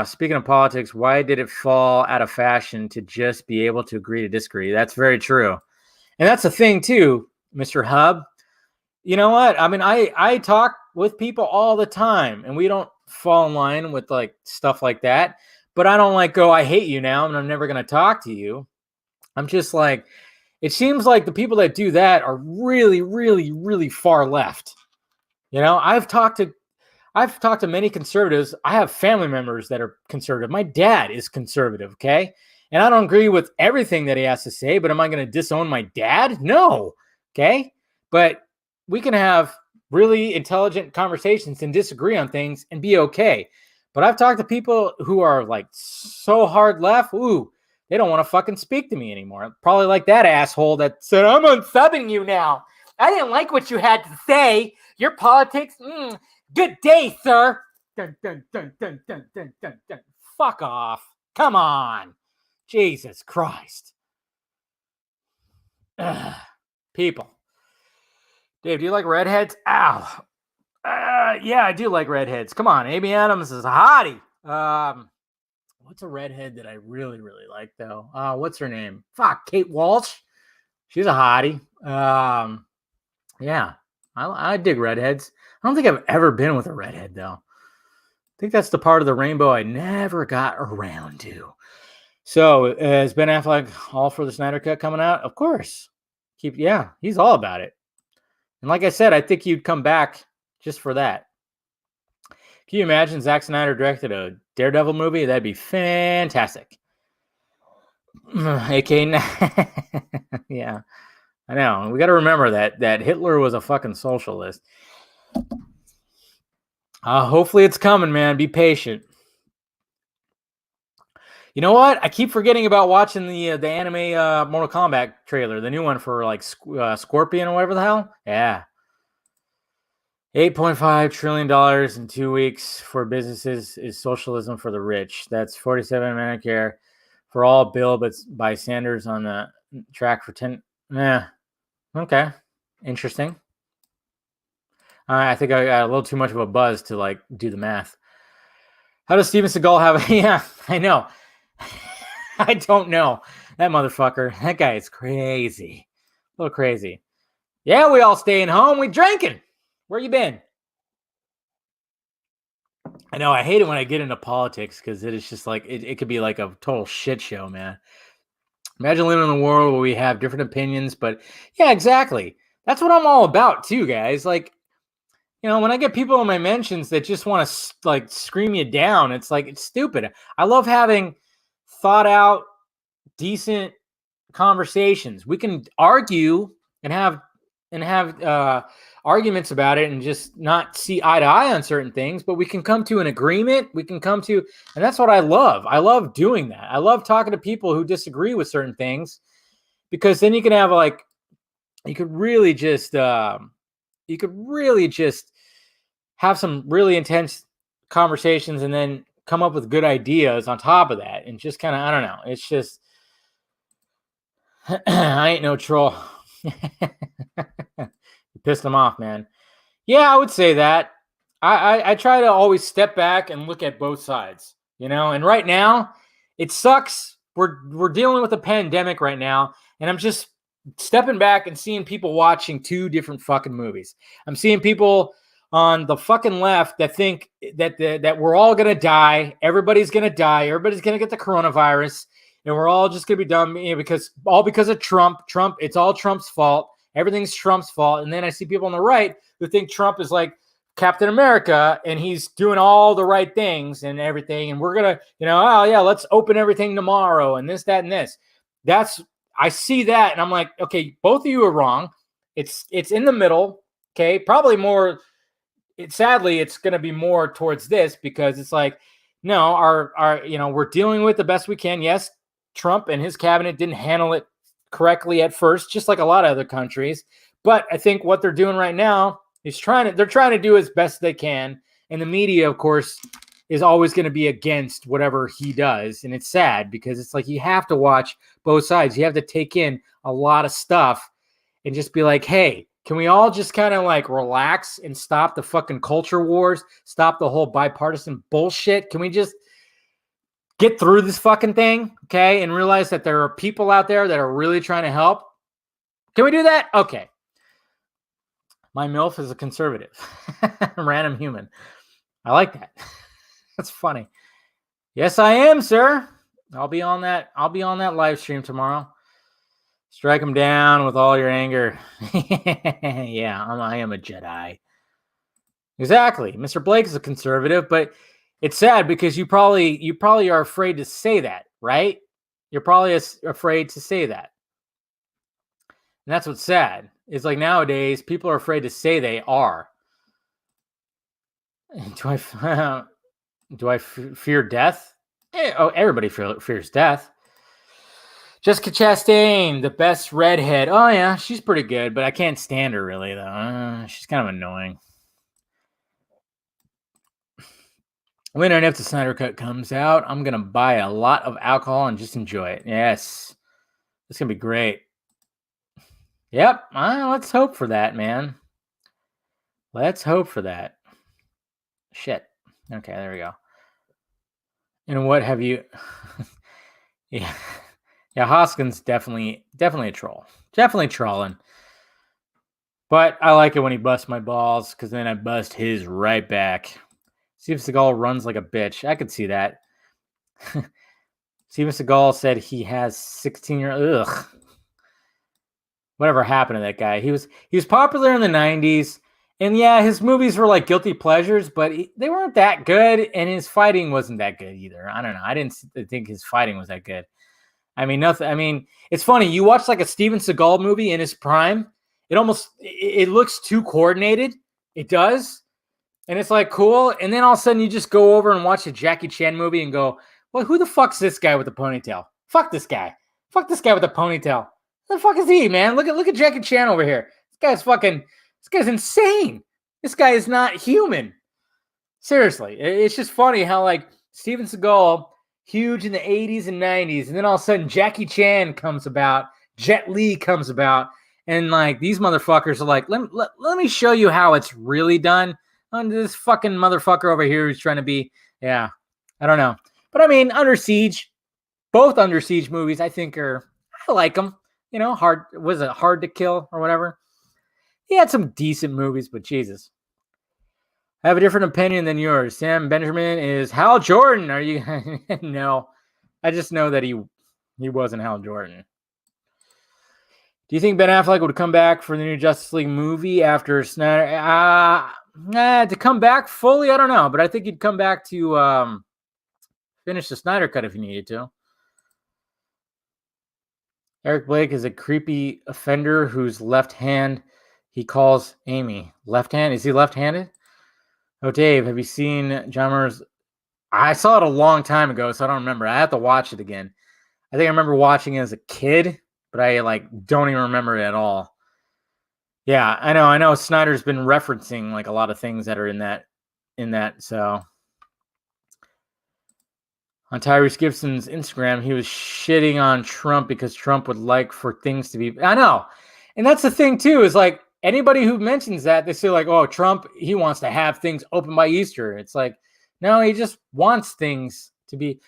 Speaking of politics, why did it fall out of fashion to just be able to agree to disagree? That's very true. And that's the thing, too, Mr. Hub. You know what? I mean, I talk with people all the time, and we don't fall in line with like stuff like that. But I don't like go, I hate you now, and I'm never going to talk to you. I'm just like, it seems like the people that do that are really, really, really far left. I've talked to many conservatives. I have family members that are conservative. My dad is conservative, okay? And I don't agree with everything that he has to say, but am I going to disown my dad? No, okay? But we can have really intelligent conversations and disagree on things and be okay. But I've talked to people who are like so hard left, they don't want to fucking speak to me anymore. Probably like that asshole that said, I'm unsubbing you now. I didn't like what you had to say. Your politics, good day, sir. Dun, dun, dun, dun, dun, dun, dun, dun. Fuck off. Come on. Jesus Christ. Ugh. People. Dave, do you like redheads? Ow. Yeah, I do like redheads. Come on, Amy Adams is a hottie. What's a redhead that I really, really like, though? What's her name? Fuck, Kate Walsh. She's a hottie. Yeah, I dig redheads. I don't think I've ever been with a redhead, though. I think that's the part of the rainbow I never got around to. So, is Ben Affleck all for the Snyder Cut coming out? Of course. He's all about it. And like I said, I think you'd come back just for that. Can you imagine Zack Snyder directed a Daredevil movie? That'd be fantastic. AK, yeah, I know. We got to remember that Hitler was a fucking socialist. Hopefully it's coming, man. Be patient. You know what? I keep forgetting about watching the anime Mortal Kombat trailer, the new one for like Scorpion or whatever the hell. Yeah. $8.5 trillion in 2 weeks for businesses is socialism for the rich. That's 47 Medicare for all bill, but by Sanders on the track for 10. Yeah. Okay. Interesting. I think I got a little too much of a buzz to like do the math. How does Steven Seagal have? Yeah, I know. I don't know. That motherfucker. That guy is crazy. A little crazy. Yeah, we all staying home. We drinking. Where you been? I know. I hate it when I get into politics because it is just like it could be like a total shit show, man. Imagine living in a world where we have different opinions, but yeah, exactly. That's what I'm all about too, guys. Like, you know, when I get people in my mentions that just want to like scream you down, it's like it's stupid. I love having thought out, decent conversations. We can argue and have arguments about it and just not see eye to eye on certain things, but we can come to an agreement. We can come to, and that's what I love. I love doing that. I love talking to people who disagree with certain things because then you can have like, you could really just have some really intense conversations and then come up with good ideas on top of that. And just kind of, I don't know. It's just, I ain't no troll. You pissed them off, man. Yeah, I would say that. I try to always step back and look at both sides, you know. And right now, it sucks. We're dealing with a pandemic right now, and I'm just stepping back and seeing people watching two different fucking movies. I'm seeing people on the fucking left that think that we're all gonna die. Everybody's gonna die. Everybody's gonna get the coronavirus, and we're all just gonna be dumb, you know, because of Trump. Trump, it's all Trump's fault. Everything's Trump's fault. And then I see people on the right who think Trump is like Captain America and he's doing all the right things and everything. And we're going to, you know, oh yeah, let's open everything tomorrow and this, that, and this. I see that. And I'm like, okay, both of you are wrong. It's in the middle. Okay. Probably more. Sadly, it's going to be more towards this because it's like, no, you know, we're dealing with the best we can. Yes. Trump and his cabinet didn't handle it correctly at first, just like a lot of other countries. But I think what they're doing right now is they're trying to do as best they can. And the media, of course, is always going to be against whatever he does. And it's sad because it's like you have to watch both sides. You have to take in a lot of stuff and just be like, hey, can we all just kind of like relax and stop the fucking culture wars, stop the whole bipartisan bullshit? Can we just get through this fucking thing, okay, and realize that there are people out there that are really trying to help? Can we do that? Okay. My MILF is a conservative. Random human. I like that. That's funny. Yes, I am, sir. I'll be on that live stream tomorrow. Strike them down with all your anger. Yeah, I am a Jedi. Exactly. Mr. Blake is a conservative, but it's sad because you probably are afraid to say that, right? You're probably afraid to say that. And that's what's sad. It's like nowadays people are afraid to say they are. Do I fear death? Oh, everybody fears death. Jessica Chastain, the best redhead. Oh yeah, she's pretty good, but I can't stand her really though. She's kind of annoying. When and if the Snyder Cut comes out, I'm going to buy a lot of alcohol and just enjoy it. Yes. It's going to be great. Yep. Let's hope for that, man. Let's hope for that. Shit. Okay, there we go. And what have you... Yeah. Yeah, Hoskins definitely a troll. Definitely trolling. But I like it when he busts my balls because then I bust his right back. Steven Seagal runs like a bitch. I could see that. Steven Seagal said he has 16-year. Ugh. Whatever happened to that guy? He was popular in the 90s. And yeah, his movies were like guilty pleasures, but they weren't that good. And his fighting wasn't that good either. I don't know. I didn't think his fighting was that good. I mean, nothing. I mean, it's funny. You watch like a Steven Seagal movie in his prime. It looks too coordinated. It does. And it's like cool. And then all of a sudden you just go over and watch a Jackie Chan movie and go, Well, who the fuck's this guy with the ponytail? Fuck this guy. Fuck this guy with the ponytail. Who the fuck is he, man? Look at Jackie Chan over here. This guy's insane. This guy is not human. Seriously. It's just funny how like Steven Seagal, huge in the 80s and 90s, and then all of a sudden Jackie Chan comes about, Jet Li comes about, and like these motherfuckers are like, let me show you how it's really done. On this fucking motherfucker over here who's trying to be, yeah, I don't know. But I mean, Under Siege, both Under Siege movies, I think I like them. You know, Hard to Kill or whatever? He had some decent movies, but Jesus. I have a different opinion than yours. Sam Benjamin is Hal Jordan. Are you? No, I just know that he wasn't Hal Jordan. Do you think Ben Affleck would come back for the new Justice League movie after Snyder? To come back fully, I don't know, but I think he'd come back to finish the Snyder Cut if he needed to. Eric Blake is a creepy offender whose left hand he calls Amy. Left hand? Is he left-handed? Oh, Dave, have you seen John Murray's? I saw it a long time ago, so I don't remember. I have to watch it again. I think I remember watching it as a kid, but I like don't even remember it at all. Yeah, I know. Snyder's been referencing like a lot of things that are in that. So on Tyrese Gibson's Instagram, he was shitting on Trump because Trump would like for things to be. I know, and that's the thing too. Is like anybody who mentions that, they say like, "Oh, Trump, he wants to have things open by Easter." It's like, no, he just wants things to be.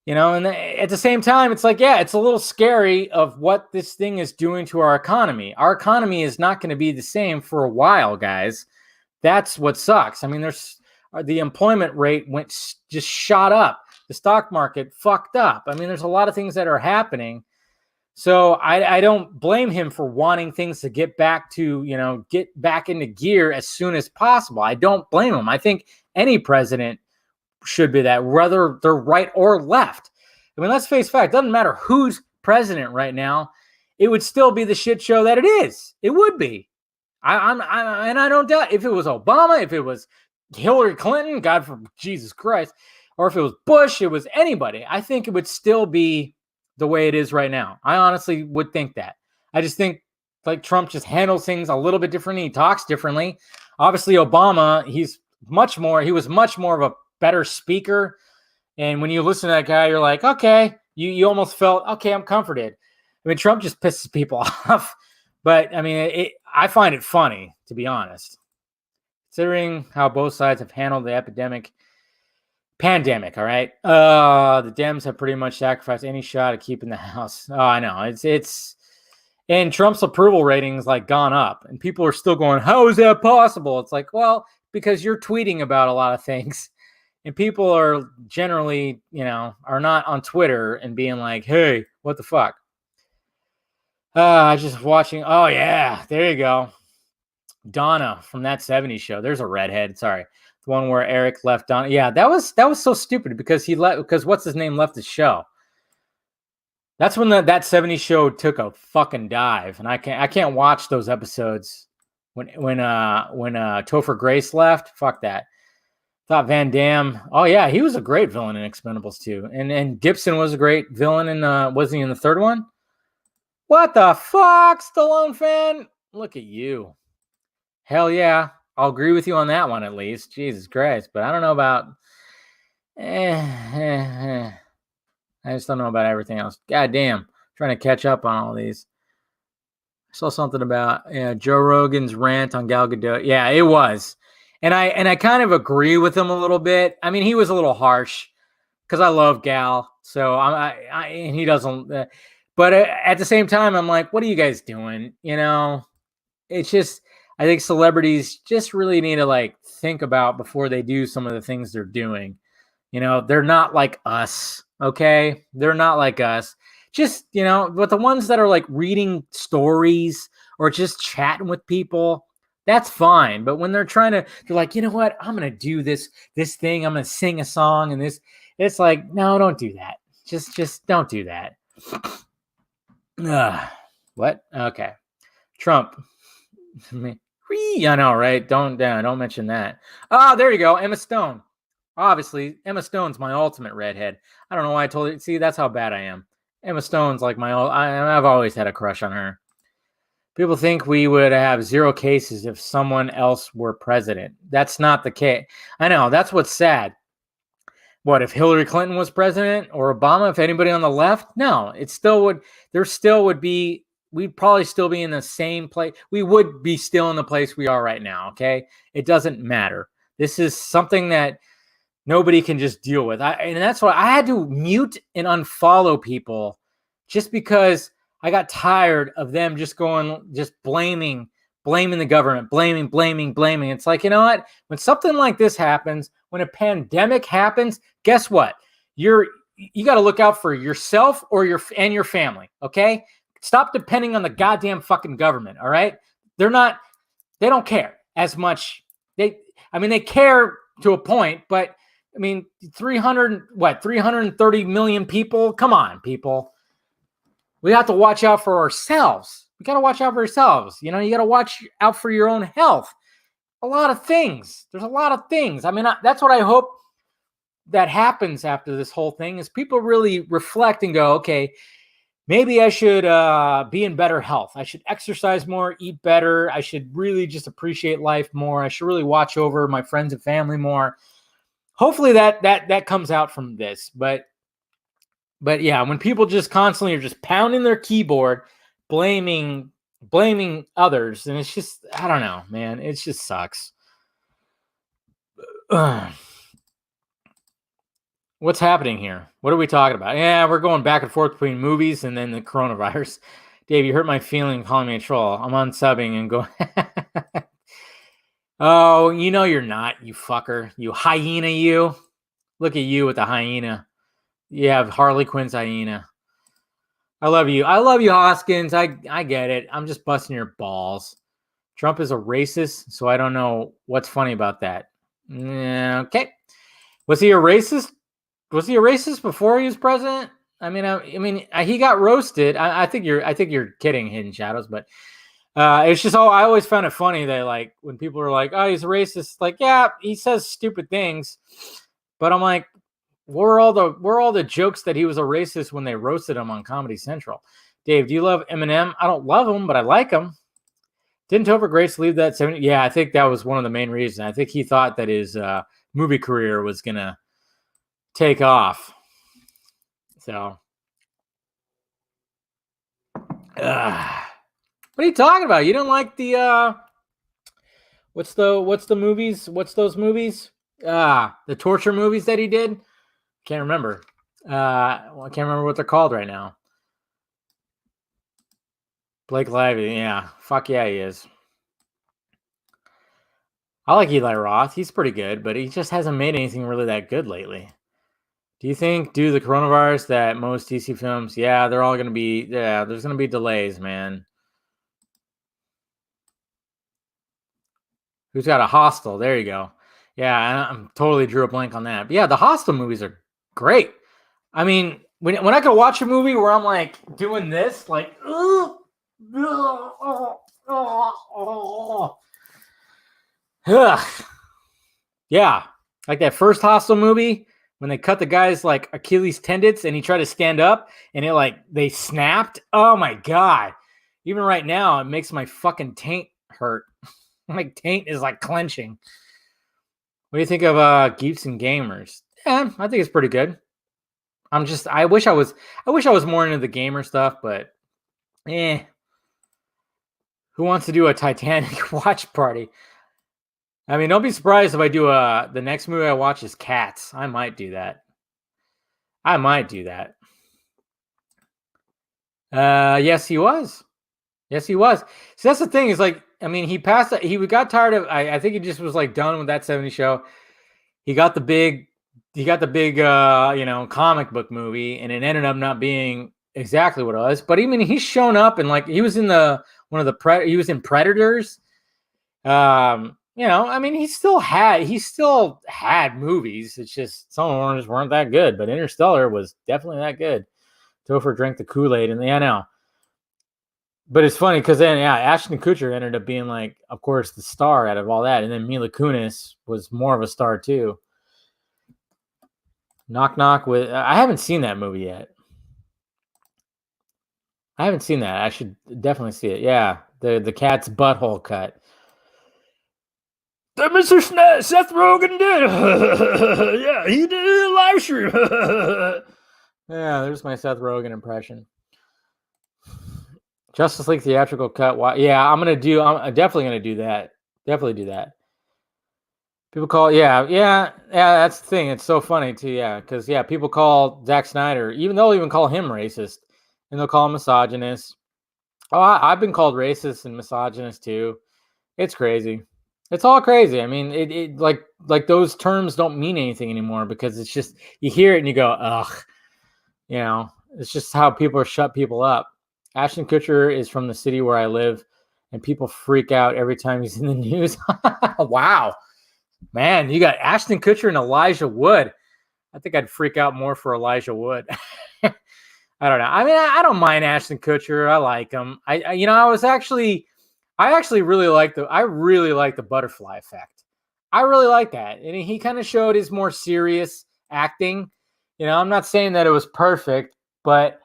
You know, and at the same time, it's like, yeah, it's a little scary of what this thing is doing to our economy. Our economy is not going to be the same for a while, guys. That's what sucks. I mean, the employment rate just shot up. The stock market fucked up. I mean, there's a lot of things that are happening. So I don't blame him for wanting things to get back to, get back into gear as soon as possible. I don't blame him. I think any president should be that, whether they're right or left. I mean, let's face fact. It doesn't matter who's president right now. It would still be the shit show that it is. It would be. And I don't doubt if it was Obama, if it was Hillary Clinton, God for Jesus Christ, or if it was Bush, it was anybody. I think it would still be the way it is right now. I honestly would think that. I just think like Trump just handles things a little bit differently. He talks differently. Obviously, Obama, he was much more of a better speaker. And when you listen to that guy, you're like, okay, you almost felt, okay, I'm comforted. I mean, Trump just pisses people off. But I mean, I find it funny, to be honest, considering how both sides have handled the pandemic. All right. The Dems have pretty much sacrificed any shot at keeping the House. Oh, I know. And Trump's approval ratings like gone up, and people are still going, how is that possible? It's like, well, because you're tweeting about a lot of things. And people are generally, are not on Twitter and being like, hey, what the fuck? I just watching. Oh, yeah. There you go. Donna from That 70s Show. There's a redhead. Sorry. The one where Eric left Donna. Yeah, that was so stupid because what's his name left the show. That's when That 70s Show took a fucking dive. And I can't watch those episodes when Topher Grace left. Fuck that. Thought Van Damme. Oh yeah, he was a great villain in Expendables 2. And Gibson was a great villain in was he in the third one? What the fuck, Stallone fan? Look at you. Hell yeah. I'll agree with you on that one at least. Jesus Christ. But I don't know about I just don't know about everything else. God damn. I'm trying to catch up on all these. I saw something about Joe Rogan's rant on Gal Gadot. Yeah, it was. And I kind of agree with him a little bit. I mean, he was a little harsh because I love Gal, so and he doesn't. But at the same time, I'm like, what are you guys doing? It's just I think celebrities just really need to like think about before they do some of the things they're doing. They're not like us, okay? They're not like us. Just but the ones that are like reading stories or just chatting with people. That's fine. But when they're like, you know what? I'm going to do this thing. I'm going to sing a song and this, it's like, no, don't do that. Just don't do that. What? Okay. Trump. I know, right? Don't mention that. Oh, there you go. Emma Stone. Obviously, Emma Stone's my ultimate redhead. I don't know why I told you. See, that's how bad I am. Emma Stone's like I've always had a crush on her. People think we would have 0 cases if someone else were president. That's not the case. I know, that's what's sad. What if Hillary Clinton was president or Obama? If anybody on the left? No, it still would. There still would be. We'd probably still be in the same place. We would be still in the place we are right now. Okay, it doesn't matter. This is something that nobody can just deal with. And that's why I had to mute and unfollow people, just because I got tired of them just blaming the government, blaming. It's like, you know what? When something like this happens, when a pandemic happens, guess what? You got to look out for yourself or your family. Okay. Stop depending on the goddamn fucking government. All right. They don't care as much. They care to a point, but 330 million people. Come on, people. We have to watch out for ourselves. We got to watch out for ourselves. You got to watch out for your own health. A lot of things. There's a lot of things. That's what I hope that happens after this whole thing, is people really reflect and go, okay, maybe I should be in better health. I should exercise more, eat better. I should really just appreciate life more. I should really watch over my friends and family more. Hopefully that comes out from this. But yeah, when people just constantly are just pounding their keyboard, blaming others, and it's just, I don't know, man. It just sucks. What's happening here? What are we talking about? Yeah, we're going back and forth between movies and then the coronavirus. Dave, you hurt my feeling calling me a troll. I'm unsubbing and go. Oh, you're not, you fucker. You hyena, you. Look at you with the hyena. You have Harley Quinn's hyena. I love you. I love you, Hoskins. I get it. I'm just busting your balls. Trump is a racist, so I don't know what's funny about that. Okay. Was he a racist? Was he a racist before he was president? He got roasted. I think you're kidding, Hidden Shadows, but it's just I always found it funny that, like, when people are like, "Oh, he's a racist," like, yeah, he says stupid things, but I'm like, where are all the jokes that he was a racist when they roasted him on Comedy Central? Dave, do you love Eminem? I don't love him, but I like him. Didn't Topher Grace leave that 70? Yeah, I think that was one of the main reasons. I think he thought that his movie career was gonna take off. So, what are you talking about? You don't like the what's the movies? What's those movies? The torture movies that he did. Can't remember. I can't remember what they're called right now. Blake Lively, yeah. Fuck yeah, he is. I like Eli Roth. He's pretty good, but he just hasn't made anything really that good lately. Do you think due to the coronavirus that most DC films, yeah, they're all going to be, yeah, there's going to be delays, man. Who's got a Hostel? There you go. Yeah, I'm totally drew a blank on that. But yeah, the Hostel movies are great. When I could watch a movie where I'm like doing this, like, yeah, like that first Hostel movie when they cut the guy's like Achilles tendons and he tried to stand up and they snapped. Oh my god! Even right now, it makes my fucking taint hurt. My taint is like clenching. What do you think of Geeks and Gamers? Yeah, I think it's pretty good. I wish I was more into the gamer stuff, but who wants to do a Titanic watch party? Don't be surprised if I do the next movie I watch is Cats. I might do that. Yes, he was. So that's the thing, is like, he passed, he got tired of, I think he just was like done with that 70s show. He got the big comic book movie, and it ended up not being exactly what it was. But he's shown up, and like he was in he was in Predators. He still had movies. It's just some of them just weren't that good. But Interstellar was definitely that good. Topher drank the Kool-Aid, and I know. But it's funny because then, yeah, Ashton Kutcher ended up being, like, of course, the star out of all that, and then Mila Kunis was more of a star too. Knock Knock with I haven't seen that movie yet. I haven't seen that. I should definitely see it. Yeah, the cat's butthole cut. That Mr. Seth Rogen did. Yeah, he did a live stream. Yeah, there's my Seth Rogen impression. Justice League theatrical cut. Yeah, I'm definitely gonna do that. Definitely do that. People call, yeah. That's the thing. It's so funny too, yeah, because people call Zack Snyder, even they'll even call him racist, and they'll call him misogynist. Oh, I've been called racist and misogynist too. It's crazy. It's all crazy. I mean, it like those terms don't mean anything anymore because it's just you hear it and you go, ugh. You know, it's just how people shut people up. Ashton Kutcher is from the city where I live, and people freak out every time he's in the news. Wow. Man, you got Ashton Kutcher and Elijah Wood. I think I'd freak out more for Elijah Wood. I don't know. I mean, I don't mind Ashton Kutcher. I like him. I actually really like the Butterfly Effect. I really like that. And he kind of showed his more serious acting. You know, I'm not saying that it was perfect, but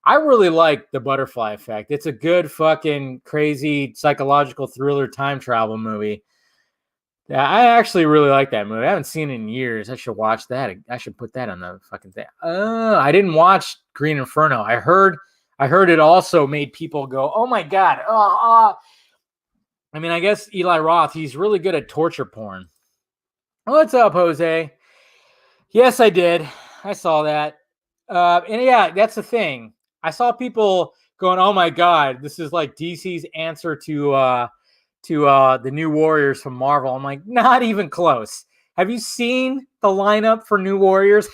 I really like the Butterfly Effect. It's a good fucking crazy psychological thriller time travel movie. Yeah, I actually really like that movie. I haven't seen it in years. I should watch that. I should put that on the fucking thing. I didn't watch Green Inferno. I heard it also made people go, "Oh my god!" I mean, I guess Eli Roth. He's really good at torture porn. What's up, Jose? Yes, I did. I saw that. And yeah, that's the thing. I saw people going, "Oh my god, this is like DC's answer to the New Warriors from Marvel." I'm like, not even close. Have you seen the lineup for New Warriors?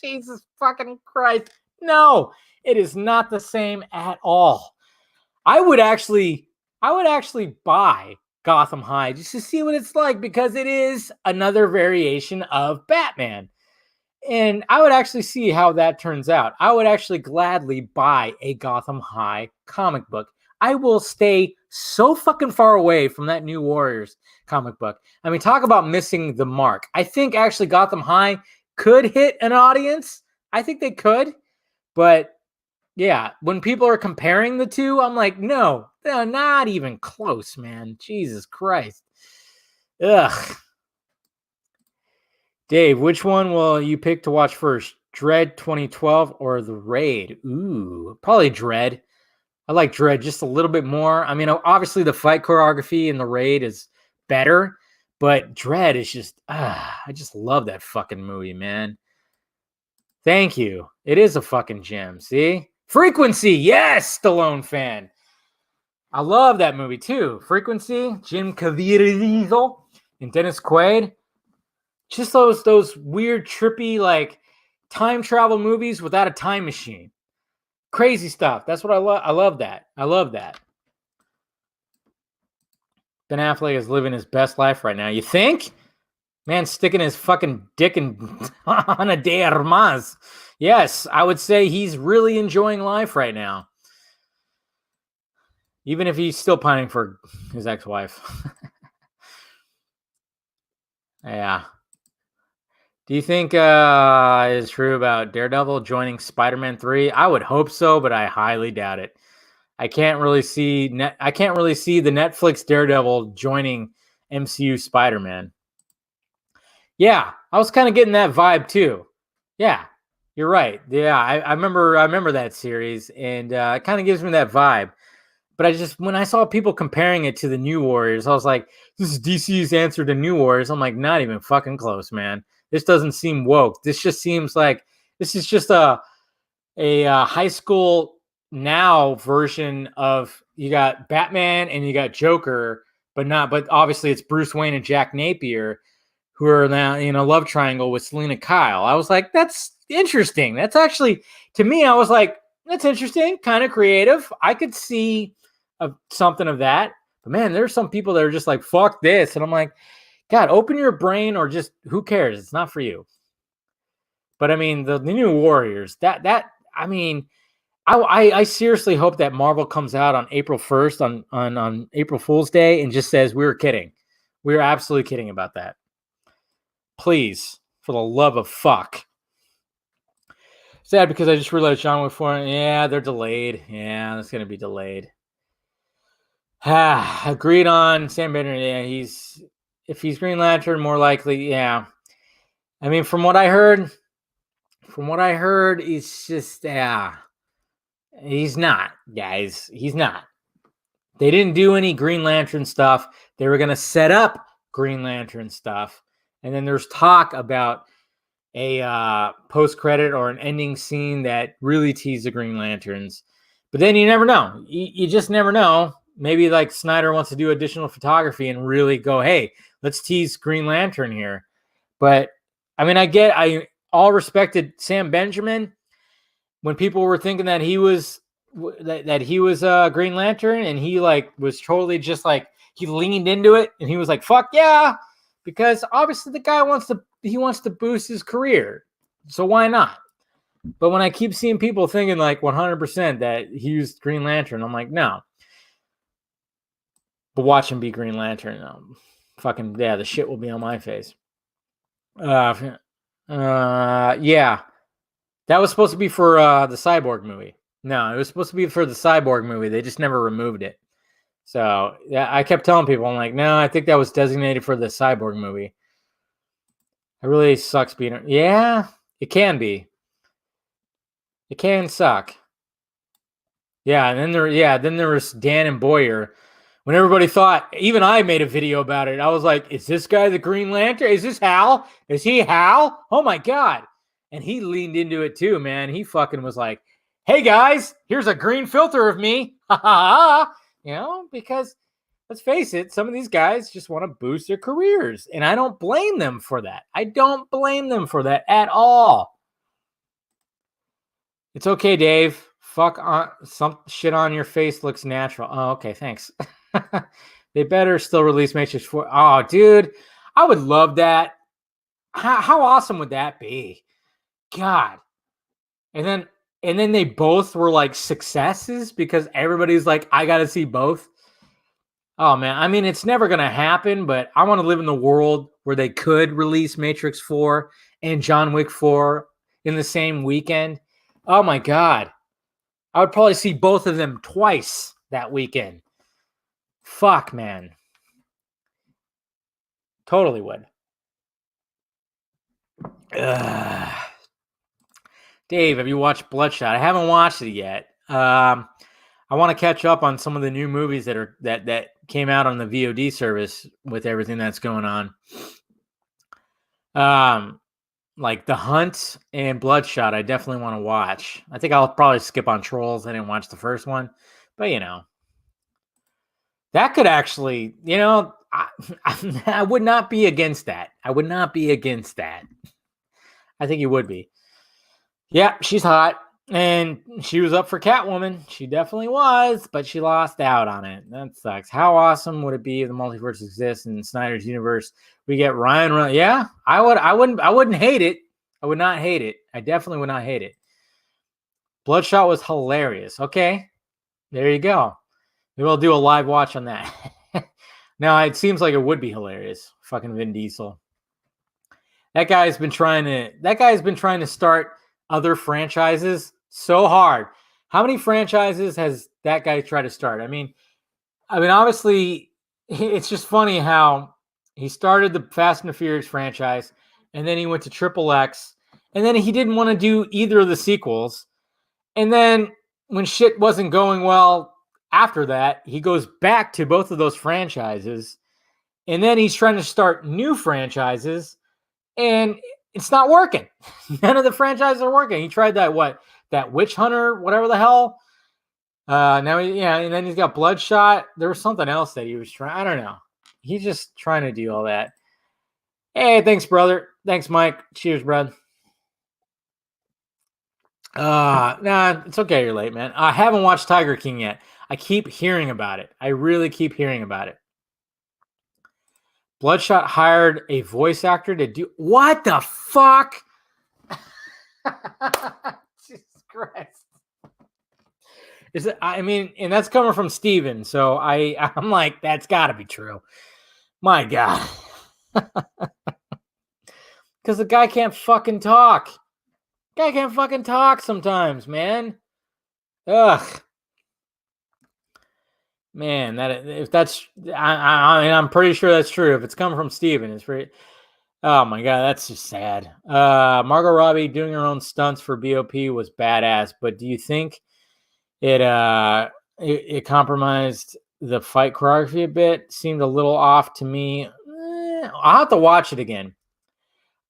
Jesus fucking Christ. No, it is not the same at all. I would actually buy Gotham High just to see what it's like because it is another variation of Batman. And I would actually see how that turns out. I would actually gladly buy a Gotham High comic book. I will stay so fucking far away from that New Warriors comic book. I mean, talk about missing the mark. I think actually Gotham High could hit an audience. I think they could. But yeah, when people are comparing the two, I'm like, no, they're not even close, man. Jesus Christ. Ugh. Dave, which one will you pick to watch first? Dread 2012 or The Raid? Ooh, probably Dread. I like Dread just a little bit more. I mean, obviously the fight choreography in The Raid is better, but Dread is just, I just love that fucking movie, man. Thank you. It is a fucking gem. See? Frequency. Yes, Stallone fan. I love that movie too. Frequency, Jim Caviezel and Dennis Quaid. Just those weird, trippy, like time travel movies without a time machine. Crazy stuff. That's what I love. I love that. I love that. Ben Affleck is living his best life right now. You think? Man, sticking his fucking dick in Ana de Armas. Yes, I would say he's really enjoying life right now. Even if he's still pining for his ex-wife. Yeah. Do you think it is true about Daredevil joining Spider-Man 3? I would hope so, but I highly doubt it. I can't really see the Netflix Daredevil joining MCU Spider-Man. Yeah, I was kind of getting that vibe too. Yeah, you're right. Yeah, I remember that series, and it kind of gives me that vibe. But when I saw people comparing it to the New Warriors, I was like, this is DC's answer to New Warriors. I'm like, not even fucking close, man. This doesn't seem woke. This just seems like this is just a high school now version of, you got Batman and you got Joker, but obviously it's Bruce Wayne and Jack Napier who are now in a love triangle with Selena Kyle. I was like, that's interesting. That's actually, to me, I was like, that's interesting, kind of creative. I could see something of that. But man, there's some people that are just like, fuck this. And I'm like, God, open your brain, or just, who cares? It's not for you. But I mean, the New Warriors, I mean, I seriously hope that Marvel comes out on April 1st on April Fool's Day and just says, we were kidding. We were absolutely kidding about that. Please. For the love of fuck. Sad because I just realized John Wick 4. Yeah, they're delayed. Yeah, that's going to be delayed. Agreed on Sam Bender. Yeah, if he's Green Lantern, more likely. Yeah. I mean, from what I heard, it's just, he's not, guys. He's not. They didn't do any Green Lantern stuff. They were going to set up Green Lantern stuff. And then there's talk about a post-credit or an ending scene that really teased the Green Lanterns. But then you never know. You just never know. Maybe like Snyder wants to do additional photography and really go, hey, let's tease Green Lantern here. But I mean, I all respected Sam Benjamin when people were thinking that he was Green Lantern, and he like was totally just like he leaned into it and he was like, fuck yeah, because obviously the guy wants to boost his career, so why not? But when I keep seeing people thinking like 100% that he used Green Lantern, I'm like, no. But watch him be Green Lantern, fucking yeah, the shit will be on my face. Yeah, that was supposed to be for the Cyborg movie. No, it was supposed to be for the Cyborg movie. They just never removed it. So yeah, I kept telling people, I'm like, no, I think that was designated for the Cyborg movie. It really sucks being. Yeah, it can be. It can suck. Yeah, and then there was Dan and Boyer. When everybody thought, even I made a video about it. I was like, is this guy the Green Lantern? Is this Hal? Is he Hal? Oh my God. And he leaned into it too, man. He fucking was like, hey guys, here's a green filter of me. Ha ha ha. You know, because let's face it, some of these guys just want to boost their careers. And I don't blame them for that. I don't blame them for that at all. It's okay, Dave. Fuck on some shit on your face looks natural. Oh, okay, thanks. They better still release Matrix 4. Oh, dude, I would love that. How awesome would that be? God. And then they both were like successes because everybody's like, I got to see both. Oh man, I mean, it's never going to happen, but I want to live in the world where they could release Matrix 4 and John Wick 4 in the same weekend. Oh my God. I would probably see both of them twice that weekend. Fuck, man. Totally would. Dave, have you watched Bloodshot? I haven't watched it yet. I want to catch up on some of the new movies that came out on the VOD service with everything that's going on. Like The Hunt and Bloodshot, I definitely want to watch. I think I'll probably skip on Trolls. I didn't watch the first one, but you know, that could actually, you know, I would not be against that. I would not be against that. I think you would be. Yeah, she's hot. And she was up for Catwoman. She definitely was, but she lost out on it. That sucks. How awesome would it be if the multiverse exists in Snyder's universe? We get Ryan Reynolds. Yeah, I wouldn't hate it. I would not hate it. I definitely would not hate it. Bloodshot was hilarious. Okay, there you go. Maybe I'll do a live watch on that. Now, it seems like it would be hilarious. Fucking Vin Diesel. That guy's been trying to start other franchises so hard. How many franchises has that guy tried to start? I mean, obviously, it's just funny how he started the Fast and the Furious franchise, and then he went to Triple X, and then he didn't want to do either of the sequels. And then when shit wasn't going well after that, he goes back to both of those franchises, and then he's trying to start new franchises, and it's not working. None of the franchises are working. He tried that Witch Hunter, whatever the hell. And then he's got Bloodshot. There was something else that he was trying. I don't know. He's just trying to do all that. Hey, thanks, brother. Thanks, Mike. Cheers, bud. Nah, it's okay. You're late, man. I haven't watched Tiger King yet. I keep hearing about it. I really keep hearing about it. Bloodshot hired a voice actor to do what the fuck? Jesus Christ. Is it, I mean, and that's coming from Steven, so I'm like, that's gotta be true. My God. Because the guy can't fucking talk. Guy can't fucking talk sometimes, man. Ugh. Man, if that's, I mean, I'm pretty sure that's true. If it's coming from Steven, it's pretty. Oh my god, that's just sad. Margot Robbie doing her own stunts for BOP was badass, but do you think it compromised the fight choreography a bit? Seemed a little off to me. I'll have to watch it again.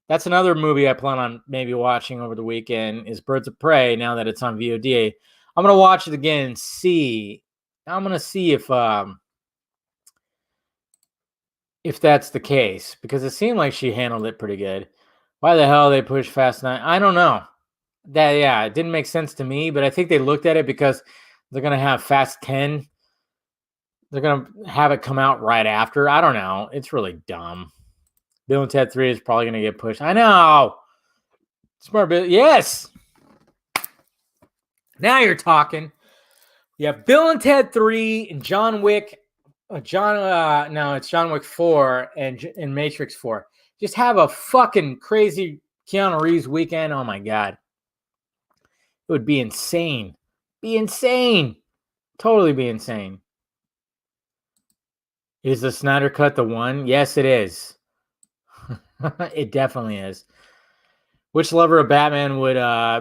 That's another movie I plan on maybe watching over the weekend is Birds of Prey. Now that it's on VOD, I'm gonna watch it again and see. I'm gonna see if that's the case, because it seemed like she handled it pretty good. Why the hell they pushed Fast 9? I don't know. It didn't make sense to me, but I think they looked at it because they're gonna have Fast 10. They're gonna have it come out right after. I don't know. It's really dumb. Bill and Ted 3 is probably gonna get pushed. I know. Smart Bill. Yes. Now you're talking. You have Bill and Ted 3 and John Wick. It's John Wick 4 and Matrix 4. Just have a fucking crazy Keanu Reeves weekend. Oh my god. It would be insane. Be insane. Totally be insane. Is the Snyder Cut the one? Yes, it is. It definitely is. Which lover of Batman would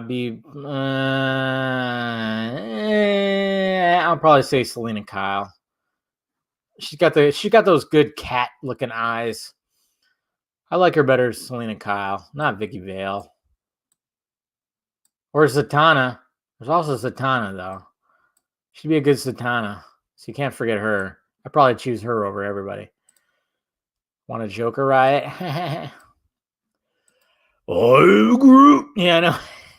be? I'll probably say Selena Kyle. She got those good cat looking eyes. I like her better, Selena Kyle, not Vicky Vale. Or Zatanna. There's also Zatanna though. She'd be a good Zatanna, so you can't forget her. I'd probably choose her over everybody. Want a Joker riot? I agree. Yeah, I know.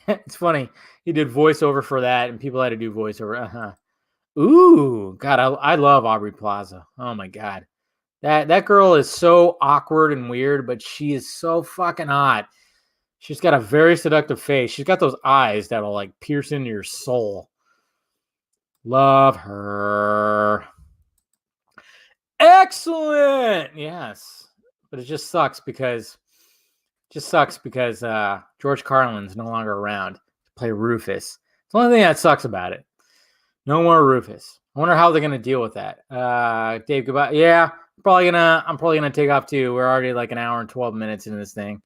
It's funny. He did voiceover for that, and people had to do voiceover. Ooh, God, I love Aubrey Plaza. Oh my God, that girl is so awkward and weird, but she is so fucking hot. She's got a very seductive face. She's got those eyes that'll like pierce into your soul. Love her. Excellent. Yes, but it just sucks because George Carlin's no longer around to play Rufus. It's the only thing that sucks about it. No more Rufus. I wonder how they're gonna deal with that. Dave, goodbye. Yeah, I'm probably gonna take off too. We're already like an hour and 12 minutes into this thing.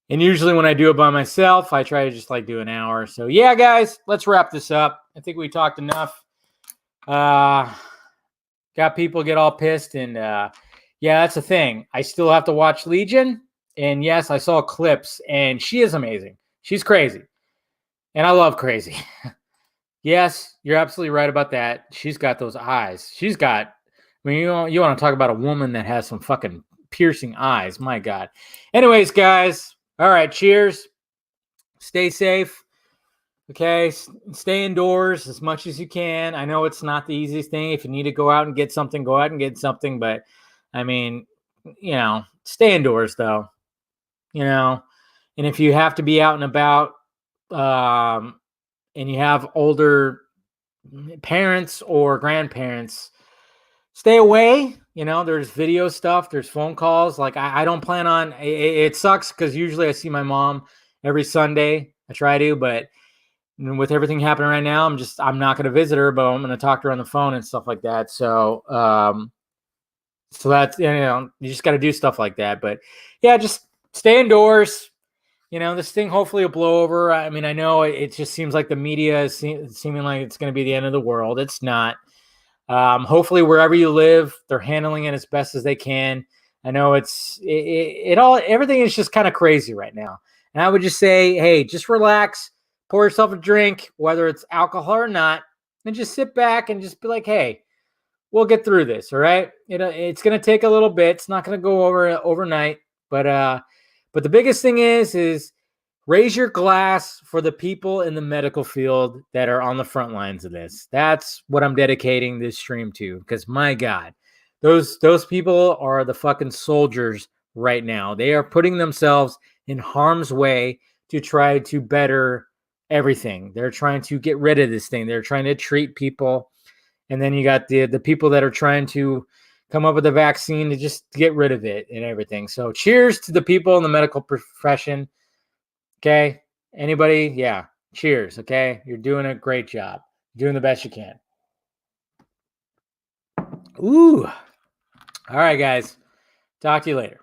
And usually when I do it by myself, I try to just like do an hour. So yeah, guys, let's wrap this up. I think we talked enough. Got people get all pissed, and yeah, that's the thing. I still have to watch Legion, and yes, I saw clips, and she is amazing. She's crazy, and I love crazy. Yes, you're absolutely right about that. She's got those eyes. I mean, you want to talk about a woman that has some fucking piercing eyes. My God. Anyways, guys. All right. Cheers. Stay safe. Okay. Stay indoors as much as you can. I know it's not the easiest thing. If you need to go out and get something, go out and get something. But I mean, stay indoors though, and if you have to be out and about, and you have older parents or grandparents, stay away. There's video stuff, there's phone calls. Like I don't plan on it sucks because usually I see my mom every Sunday. I try to, but with everything happening right now, I'm not going to visit her, but I'm going to talk to her on the phone and stuff like that. So, so that's, you just got to do stuff like that. But yeah, just stay indoors. This thing hopefully will blow over. I mean, I know it just seems like the media is seeming like it's going to be the end of the world. It's not. Hopefully, wherever you live, they're handling it as best as they can. I know everything is just kind of crazy right now. And I would just say, hey, just relax, pour yourself a drink, whether it's alcohol or not, and just sit back and just be like, hey, we'll get through this. All right. It's going to take a little bit. It's not going to go over overnight, but the biggest thing is raise your glass for the people in the medical field that are on the front lines of this. That's what I'm dedicating this stream to, because my God, those people are the fucking soldiers right now. They are putting themselves in harm's way to try to better everything. They're trying to get rid of this thing. They're trying to treat people. And then you got the people that are trying to come up with a vaccine to just get rid of it and everything. So cheers to the people in the medical profession. Okay. Anybody? Yeah. Cheers. Okay. You're doing a great job. Doing the best you can. Ooh. All right, guys. Talk to you later.